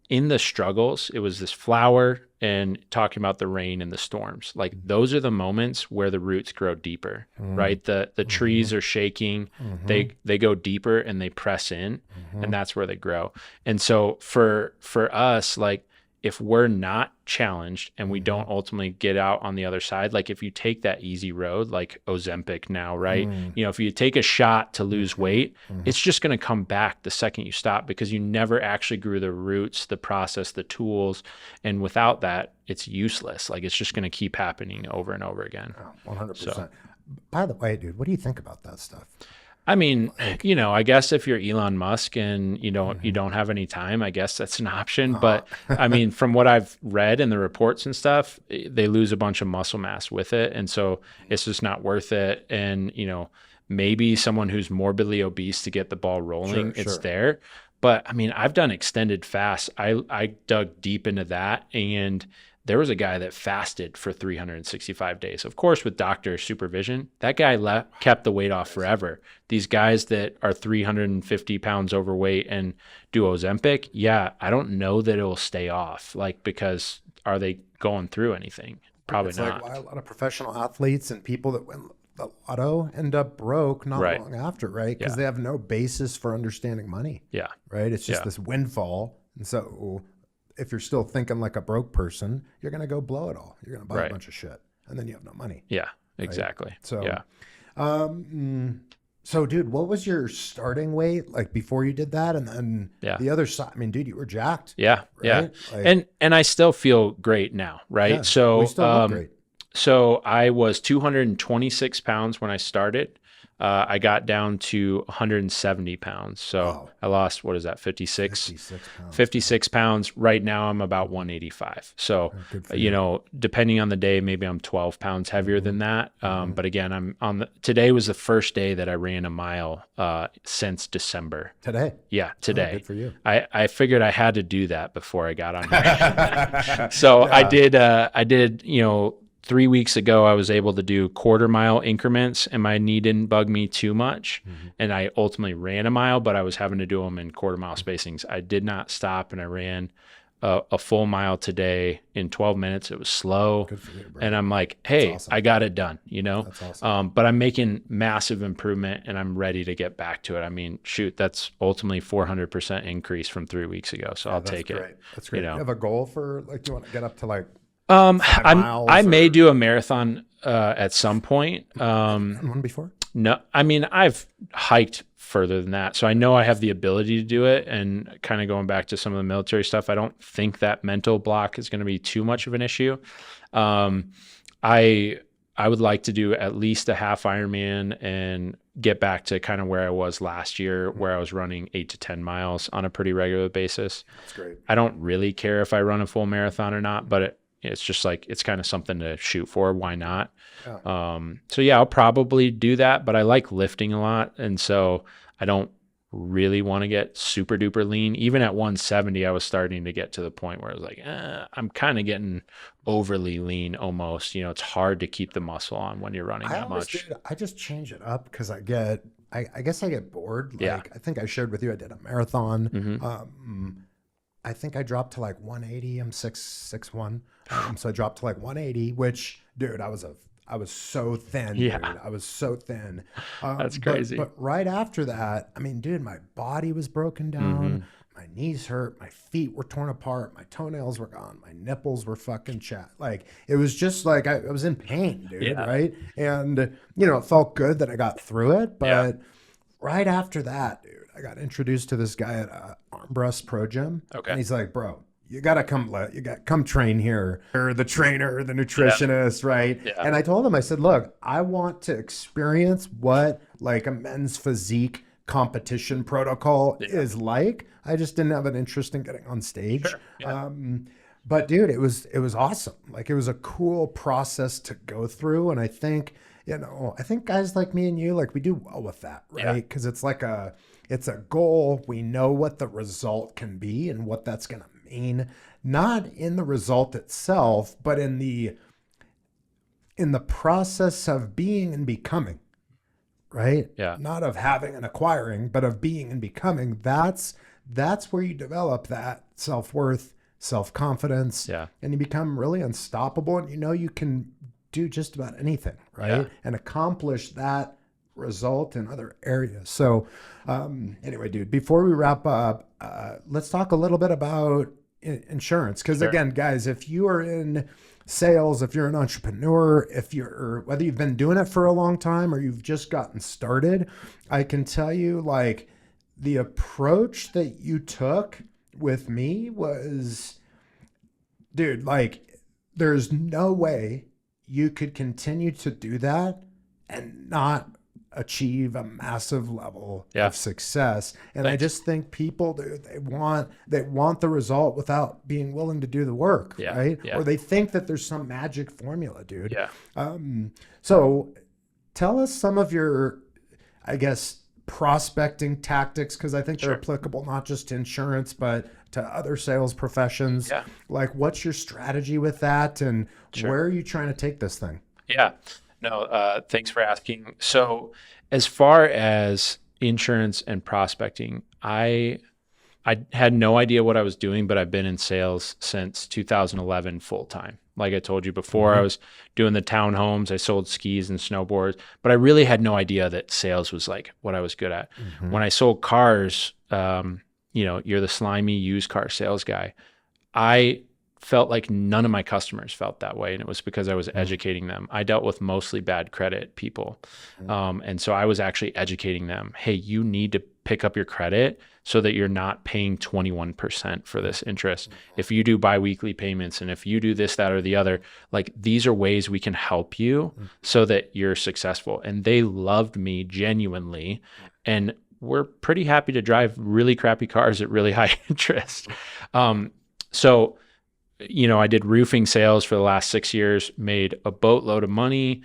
in the struggles, it was this flower and talking about the rain and the storms. Like those are the moments where the roots grow deeper, right? The trees are shaking, they go deeper and they press in, and that's where they grow. And so for us, like if we're not challenged and we don't ultimately get out on the other side, like if you take that easy road, like Ozempic now, right? You know, if you take a shot to lose weight, it's just going to come back the second you stop because you never actually grew the roots, the process, the tools. And without that, it's useless. Like it's just going to keep happening over and over again. 100%. So, by the way, dude, what do you think about that stuff? I mean, you know, I guess if you're Elon Musk and you don't have any time, I guess that's an option. But I mean, from what I've read in the reports and stuff, they lose a bunch of muscle mass with it. And so it's just not worth it. And, you know, maybe someone who's morbidly obese to get the ball rolling, it's there. But I mean, I've done extended fasts. I dug deep into that, and there was a guy that fasted for 365 days, of course, with doctor supervision. That guy kept the weight off forever. These guys that are 350 pounds overweight and do Ozempic, yeah, I don't know that it will stay off. Like, because are they going through anything? Probably not. Like why a lot of professional athletes and people that win the lotto end up broke not long after, right? Because they have no basis for understanding money. Yeah. Right? It's just this windfall. And so if you're still thinking like a broke person, you're going to go blow it all. You're going to buy a bunch of shit, and then you have no money. Yeah, exactly. Right? So, so dude, what was your starting weight like before you did that? And then the other side, I mean, dude, you were jacked. Yeah. Right? Yeah. Like, and I still feel great now. Right. Yeah, so, we still look great. So I was 226 pounds when I started. I got down to 170 pounds. So I lost, 56 pounds. Right now I'm about 185. So, you know, depending on the day, maybe I'm 12 pounds heavier than that. But again, today was the first day that I ran a mile, since December. Today? Yeah, today. Oh, good for you. I figured I had to do that before I got on here. So I did, you know, 3 weeks ago, I was able to do quarter-mile increments, and my knee didn't bug me too much. And I ultimately ran a mile, but I was having to do them in quarter-mile spacings. I did not stop, and I ran a full mile today in 12 minutes. It was slow. Good for you, bro. And I'm like, hey, awesome. I got it done, you know? That's awesome. But I'm making massive improvement and I'm ready to get back to it. I mean, shoot, that's ultimately 400% increase from 3 weeks ago. So I'll take great. it. That's great. You know? You have a goal for like, do you want to get up to like 5 I miles may or- do a marathon at some point. one before? No, I mean, I've hiked further than that. So I know I have the ability to do it. And kind of going back to some of the military stuff, I don't think that mental block is going to be too much of an issue. I would like to do at least a half Ironman and get back to kind of where I was last year, where I was running 8 to 10 miles on a pretty regular basis. That's great. I don't really care if I run a full marathon or not, but it's just like, it's kind of something to shoot for. Why not? Yeah. So yeah, I'll probably do that, but I like lifting a lot. And so I don't really want to get super duper lean. Even at 170, I was starting to get to the point where I was like, I'm kind of getting overly lean almost. You know, it's hard to keep the muscle on when you're running that much. I just change it up because I guess I get bored. Like, Yeah. I think I shared with you, I did a marathon. Mm-hmm. I think I dropped to like 180. I'm 6'1". So I dropped to like 180, which, dude, I was so thin, Yeah. dude. I was so thin. That's crazy. But right after that, I mean, dude, my body was broken down. Mm-hmm. My knees hurt. My feet were torn apart. My toenails were gone. My nipples were fucking chat. Like, it was just like I was in pain, dude, Yeah. right? And, you know, it felt good that I got through it. But Yeah. right after that, dude, I got introduced to this guy at Armbrust Pro Gym. Okay. And he's like, bro, you gotta come train here. You're the trainer, the nutritionist, right? Yeah. And I told him, I said, look, I want to experience what like a men's physique competition protocol is like. I just didn't have an interest in getting on stage. Sure. Yeah. But dude, it was awesome. Like, it was a cool process to go through. And I think, you know, guys like me and you, like, we do well with that, right? Yeah. Because it's like it's a goal. We know what the result can be and what that's going to mean, not in the result itself, but in the process of being and becoming, right? Yeah. Not of having and acquiring, but of being and becoming. That's where you develop that self-worth, self-confidence, Yeah. and you become really unstoppable, and you know you can do just about anything, right? Yeah. And accomplish that result in other areas. So anyway, dude, before we wrap up, let's talk a little bit about insurance. Because Sure. again, guys, if you are in sales, if you're an entrepreneur, whether you've been doing it for a long time or you've just gotten started, I can tell you, like, the approach that you took with me was, dude, like, there's no way you could continue to do that and not achieve a massive level of success. And I just think people, dude, they want the result without being willing to do the work, right? Yeah. Or they think that there's some magic formula, dude. Yeah. So tell us some of your, I guess, prospecting tactics, because I think they're applicable not just to insurance, but to other sales professions. Yeah. Like, what's your strategy with that, and where are you trying to take this thing? Yeah. No, thanks for asking. So as far as insurance and prospecting, I had no idea what I was doing, but I've been in sales since 2011 full time. Like I told you before, I was doing the townhomes. I sold skis and snowboards, but I really had no idea that sales was like what I was good at. When I sold cars, you know, you're the slimy used car sales guy. I felt like none of my customers felt that way. And it was because I was educating them. I dealt with mostly bad credit people. And so I was actually educating them. Hey, you need to pick up your credit so that you're not paying 21% for this interest. If you do biweekly payments and if you do this, that, or the other, like, these are ways we can help you so that you're successful. And they loved me genuinely. And we're pretty happy to drive really crappy cars at really high interest. So, you know, I did roofing sales for the last 6 years, made a boatload of money,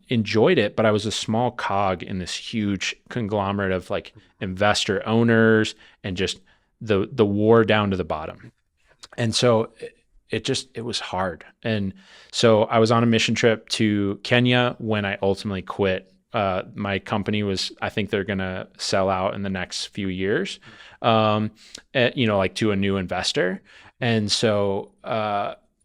enjoyed it, but I was a small cog in this huge conglomerate of like investor owners and just the war down to the bottom. And so it was hard. And so I was on a mission trip to Kenya when I ultimately quit. My company I think they're going to sell out in the next few years, you know, like to a new investor. And so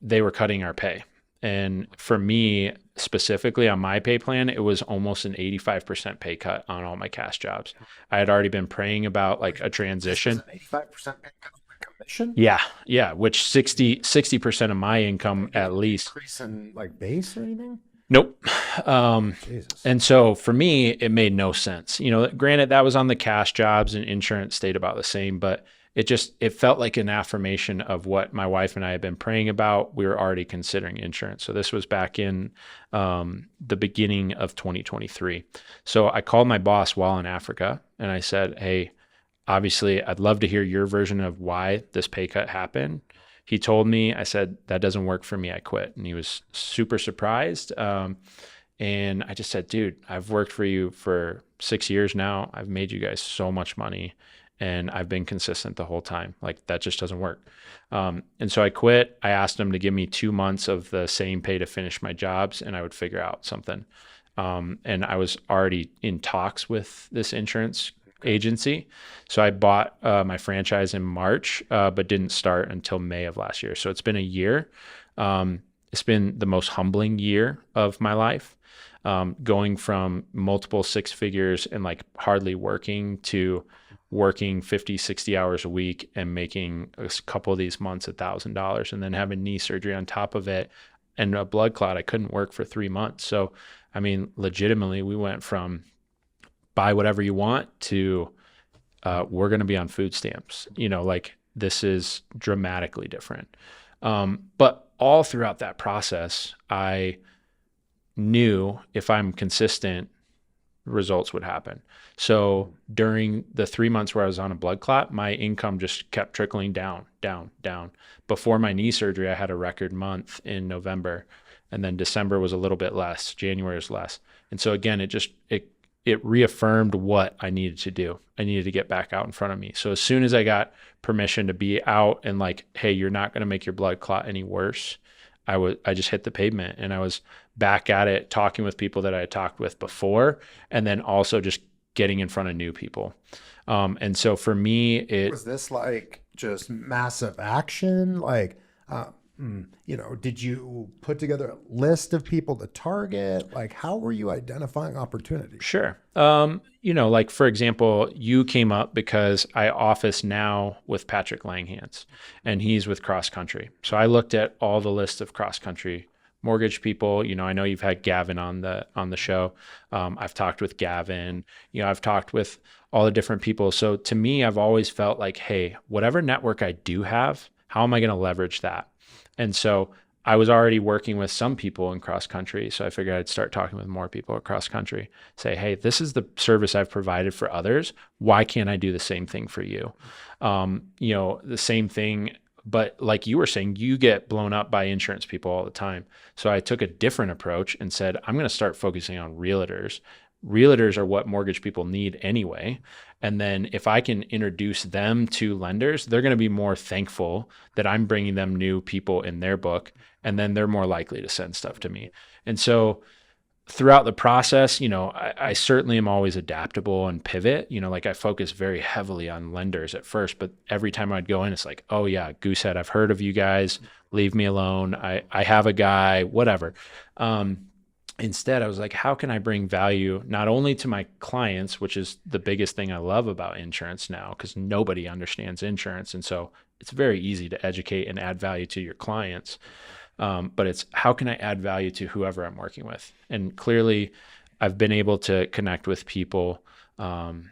they were cutting our pay. And for me specifically on my pay plan, it was almost an 85% pay cut on all my cash jobs. I had already been praying about like a transition. This was an 85% pay cut on the commission? Yeah. Which 60% of my income at least. Increase in like base or anything? Nope. Jesus. And so for me, it made no sense. Granted, that was on the cash jobs and insurance stayed about the same, but it felt like an affirmation of what my wife and I had been praying about. We were already considering insurance. So this was back in the beginning of 2023. So I called my boss while in Africa and I said, hey, obviously I'd love to hear your version of why this pay cut happened. He told me, I said, that doesn't work for me. I quit. And he was super surprised. And I just said, dude, I've worked for you for 6 years now. I've made you guys so much money and I've been consistent the whole time. Like that just doesn't work. And so I quit. I asked him to give me 2 months of the same pay to finish my jobs and I would figure out something. And I was already in talks with this insurance agency. So I bought my franchise in March, but didn't start until May of last year. So it's been a year. It's been the most humbling year of my life. Going from multiple 6 figures and like hardly working to working 50, 60 hours a week and making a couple of these months $1,000 and then having knee surgery on top of it and a blood clot. I couldn't work for 3 months. So, I mean, legitimately we went from buy whatever you want to we're going to be on food stamps. Like this is dramatically different. But all throughout that process, I knew if I'm consistent, results would happen. So during the 3 months where I was on a blood clot, my income just kept trickling down. Before my knee surgery, I had a record month in November, and then December was a little bit less. January was less. And so again, it reaffirmed what I needed to do. I needed to get back out in front of me. So as soon as I got permission to be out and like, hey, you're not going to make your blood clot any worse, I just hit the pavement and I was back at it, talking with people that I had talked with before, and then also just getting in front of new people. And so for me, was this like just massive action? Like, did you put together a list of people to target? Like, how were you identifying opportunities? Sure. Like for example, you came up because I office now with Patrick Langhans and he's with Cross Country. So I looked at all the lists of cross country mortgage people. I know you've had Gavin on the show. I've talked with Gavin, I've talked with all the different people. So to me, I've always felt like, hey, whatever network I do have, how am I going to leverage that? And so I was already working with some people in cross country. So I figured I'd start talking with more people across country, say, hey, this is the service I've provided for others. Why can't I do the same thing for you? The same thing, but like you were saying, you get blown up by insurance people all the time. So I took a different approach and said, I'm going to start focusing on realtors. Realtors are what mortgage people need anyway. And then if I can introduce them to lenders, they're going to be more thankful that I'm bringing them new people in their book. And then they're more likely to send stuff to me. And so throughout the process, I certainly am always adaptable and pivot. Like I focus very heavily on lenders at first, but every time I'd go in, it's like, oh yeah, Goosehead, I've heard of you guys. Leave me alone. I have a guy, whatever. Instead, I was like, how can I bring value not only to my clients, which is the biggest thing I love about insurance now, because nobody understands insurance. And so it's very easy to educate and add value to your clients. But it's how can I add value to whoever I'm working with? And clearly, I've been able to connect with people. And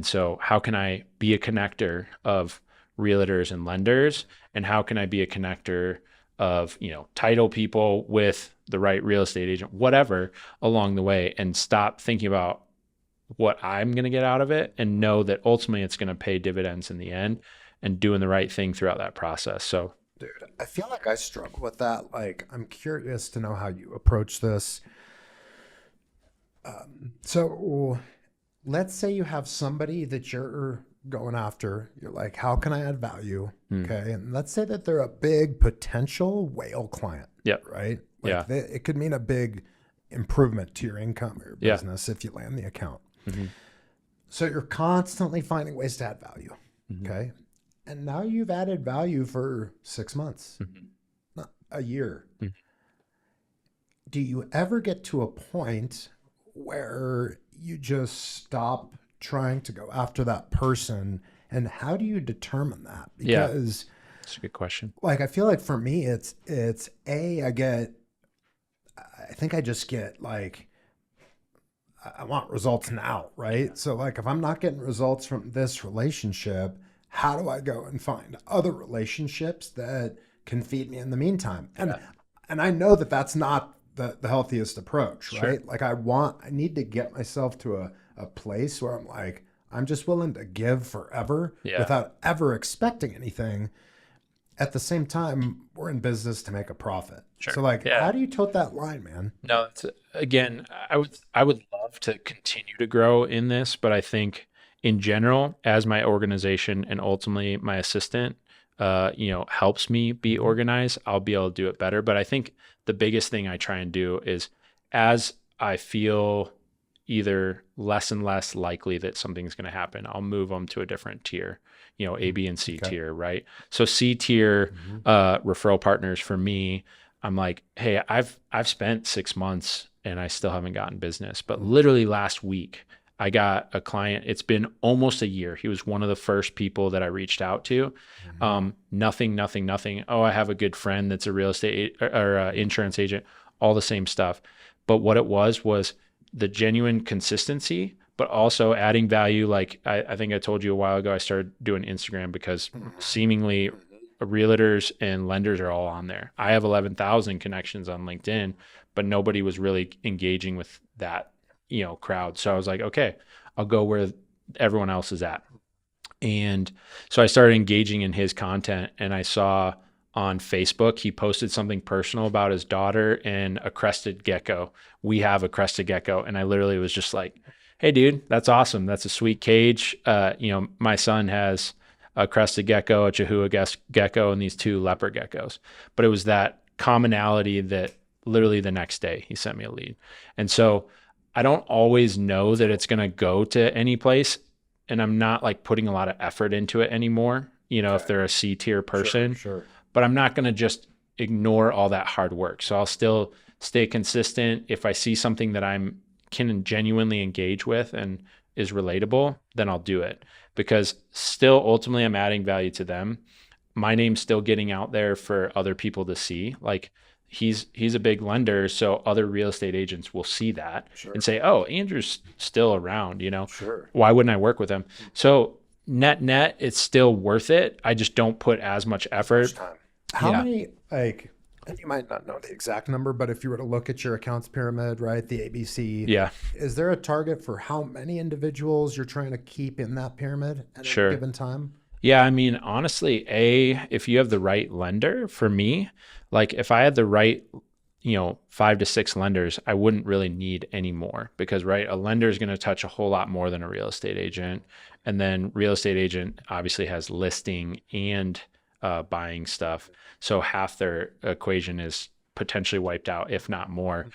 so how can I be a connector of realtors and lenders? And how can I be a connector of, title people with the right real estate agent, whatever along the way, and stop thinking about what I'm going to get out of it and know that ultimately it's going to pay dividends in the end and doing the right thing throughout that process. So, dude, I feel like I struggle with that. Like, I'm curious to know how you approach this. So let's say you have somebody that you're going after. You're like, how can I add value? Okay. And let's say that they're a big potential whale client. Yep. Right? Like it could mean a big improvement to your income or your business if you land the account. So you're constantly finding ways to add value. Okay. And now you've added value for 6 months, not a year. Do you ever get to a point where you just stop trying to go after that person? And how do you determine that? Because that's a good question. like, I feel like for me, I think I just get like, I want results now, right? So like, if I'm not getting results from this relationship, how do I go and find other relationships that can feed me in the meantime? And I know that that's not the healthiest approach, right? Like I need to get myself to a place where I'm like, I'm just willing to give forever without ever expecting anything. At the same time, we're in business to make a profit. So like, how do you tote that line, man? No, again, I would love to continue to grow in this, but I think in general, as my organization and ultimately my assistant, helps me be organized, I'll be able to do it better. But I think the biggest thing I try and do is, as I feel either less and less likely that something's going to happen, I'll move them to a different tier, A, B, and C tier, right? So C tier referral partners for me, I'm like, hey, I've spent 6 months and I still haven't gotten business. But literally last week, I got a client. It's been almost a year. He was one of the first people that I reached out to. Nothing. Oh, I have a good friend that's a real estate or insurance agent, all the same stuff. But what it was the genuine consistency, but also adding value. Like I think I told you a while ago, I started doing Instagram because seemingly realtors and lenders are all on there. I have 11,000 connections on LinkedIn, but nobody was really engaging with that crowd. So I was like, okay, I'll go where everyone else is at. And so I started engaging in his content, and I saw on Facebook, he posted something personal about his daughter and a crested gecko. We have a crested gecko. And I literally was just like, hey dude, that's awesome. That's a sweet cage. My son has a crested gecko, a Chihuahua gecko, and these 2 leopard geckos. But it was that commonality that literally the next day he sent me a lead. And so I don't always know that it's going to go to any place, and I'm not like putting a lot of effort into it anymore, if they're a C tier person, but I'm not going to just ignore all that hard work. So I'll still stay consistent. If I see something that can genuinely engage with and is relatable, then I'll do it, because still ultimately I'm adding value to them. My name's still getting out there for other people to see. Like, he's a big lender, so other real estate agents will see that and say, oh, Andrew's still around, why wouldn't I work with him? So net, it's still worth it. I just don't put as much effort. How many, like, and you might not know the exact number, but if you were to look at your accounts pyramid, right, the ABC, is there a target for how many individuals you're trying to keep in that pyramid at a given time? Yeah, I mean, honestly, if you have the right lender, for me, like if I had the right, 5 to 6 lenders, I wouldn't really need any more, because, right, a lender is going to touch a whole lot more than a real estate agent. And then real estate agent obviously has listing and buying stuff. So half their equation is potentially wiped out, if not more.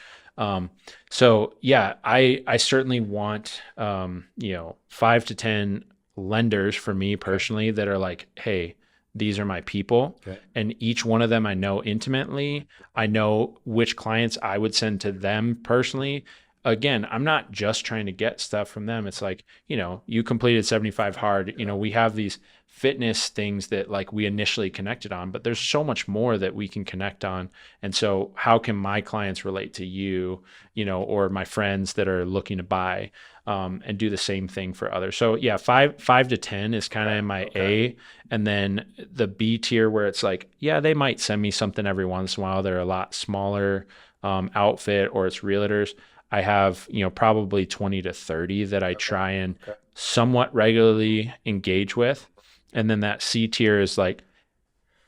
So yeah, I certainly want, 5 to 10 lenders for me personally that are like, hey, these are my people. And each one of them I know intimately. I know which clients I would send to them personally. Again, I'm not just trying to get stuff from them. It's like, you completed 75 hard. We have these fitness things that like we initially connected on, but there's so much more that we can connect on. And so how can my clients relate to you, or my friends that are looking to buy, and do the same thing for others. So yeah, 5 to 10 is kind of in my A. And then the B tier, where it's like, yeah, they might send me something every once in a while. They're a lot smaller outfit, or it's realtors. I have, probably 20 to 30 that I try and somewhat regularly engage with. And then that C tier is like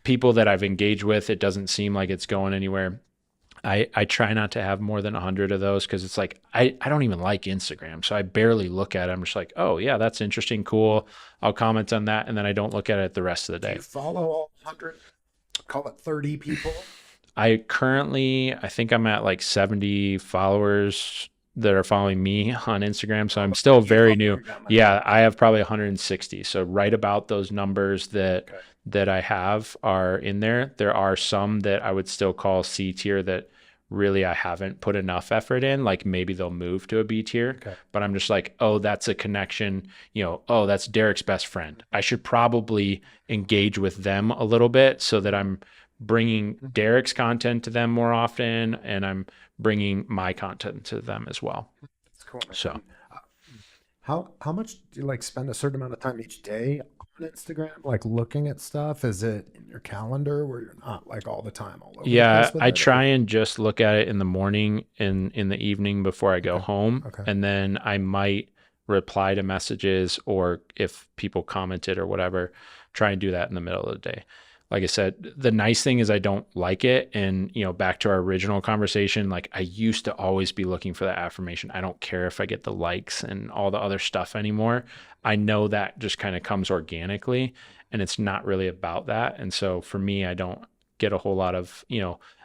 people that I've engaged with. It doesn't seem like it's going anywhere. I try not to have more than 100 of those, because it's like, I don't even like Instagram. So I barely look at it. I'm just like, oh yeah, that's interesting. Cool. I'll comment on that. And then I don't look at it the rest of the day. Do you follow all 100, call it 30 people? I think I'm at like 70 followers that are following me on Instagram. So I'm still very new. Yeah, I have probably 160. So right about those numbers that I have are in there. There are some that I would still call C tier that really I haven't put enough effort in. Like maybe they'll move to a B tier, but I'm just like, oh, that's a connection. Oh, that's Darik's best friend. I should probably engage with them a little bit so that I'm bringing Darik's content to them more often, and I'm bringing my content to them as well. That's cool, man. So how much do you spend a certain amount of time each day on Instagram, looking at stuff? Is it in your calendar where you're not all the time all over the place with I it? try and just look at it in the morning and in the evening before I go home. And then I might reply to messages, or if people commented or whatever, try and do that in the middle of the day. Like I said, the nice thing is I don't like it. And, back to our original conversation, I used to always be looking for that affirmation. I don't care if I get the likes and all the other stuff anymore. I know that just kind of comes organically, and it's not really about that. And so for me, I don't get a whole lot of,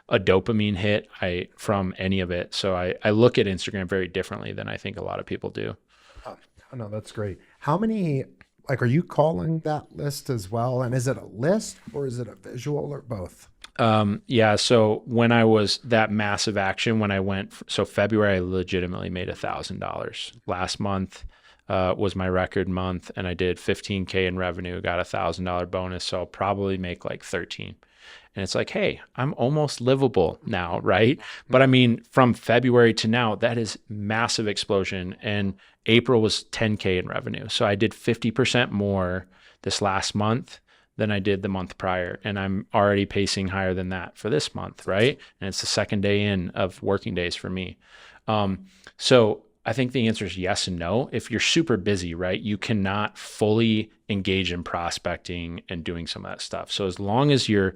a dopamine hit from any of it. So I look at Instagram very differently than I think a lot of people do. Oh, no, that's great. How many... are you calling that list as well? And is it a list or is it a visual or both? Yeah. So when I was that massive action, when I went, February, I legitimately made $1,000. Last month was my record month, and I did 15K in revenue, got $1,000 bonus. So I'll probably make 13. And it's hey, I'm almost livable now, right? But I mean, from February to now, that is massive explosion. And April was 10K in revenue. So I did 50% more this last month than I did the month prior. And I'm already pacing higher than that for this month, right? And it's the second day in of working days for me. So I think the answer is yes and no. If you're super busy, right, you cannot fully engage in prospecting and doing some of that stuff. So as long as your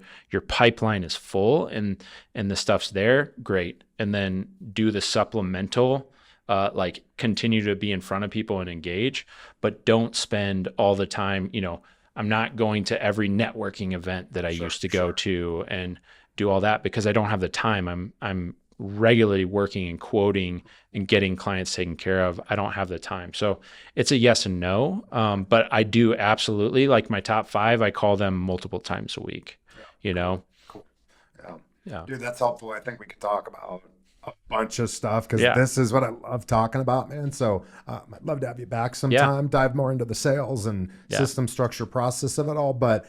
pipeline is full and the stuff's there, great. And then do the supplemental, continue to be in front of people and engage, but don't spend all the time. I'm not going to every networking event that I used to go to and do all that because I don't have the time. I'm regularly working and quoting and getting clients taken care of. I don't have the time. So it's a yes and no. But I do absolutely, my top 5, I call them multiple times a week, Cool. Yeah. Dude, that's helpful. I think we could talk about a bunch of stuff because this is what I love talking about, man. So I'd love to have you back sometime, dive more into the sales and system structure process of it all. But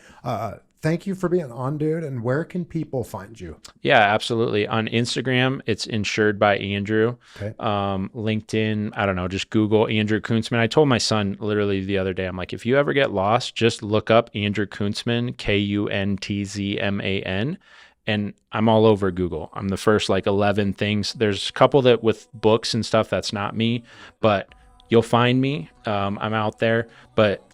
thank you for being on, dude. And where can people find you? Yeah, absolutely. On Instagram, it's Insured by Andrew. Okay. LinkedIn, I don't know, just Google Andrew Kuntzman. I told my son literally the other day, I'm like, if you ever get lost, just look up Andrew Kuntzman, Kuntzman. And I'm all over Google. I'm the first 11 things. There's a couple that with books and stuff, that's not me, but you'll find me. I'm out there. But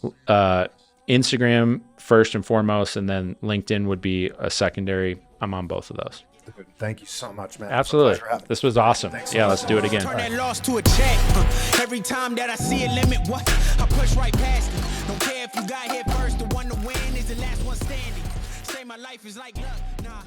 Instagram first and foremost, and then LinkedIn would be a secondary. I'm on both of those. Thank you so much, man. Absolutely. This was awesome. Let's do it again. Turn that loss to a check. Every time that I see a limit, I push right past it. Don't care if you got here first, the one to win is the last one standing. Say my life is like luck. Nah.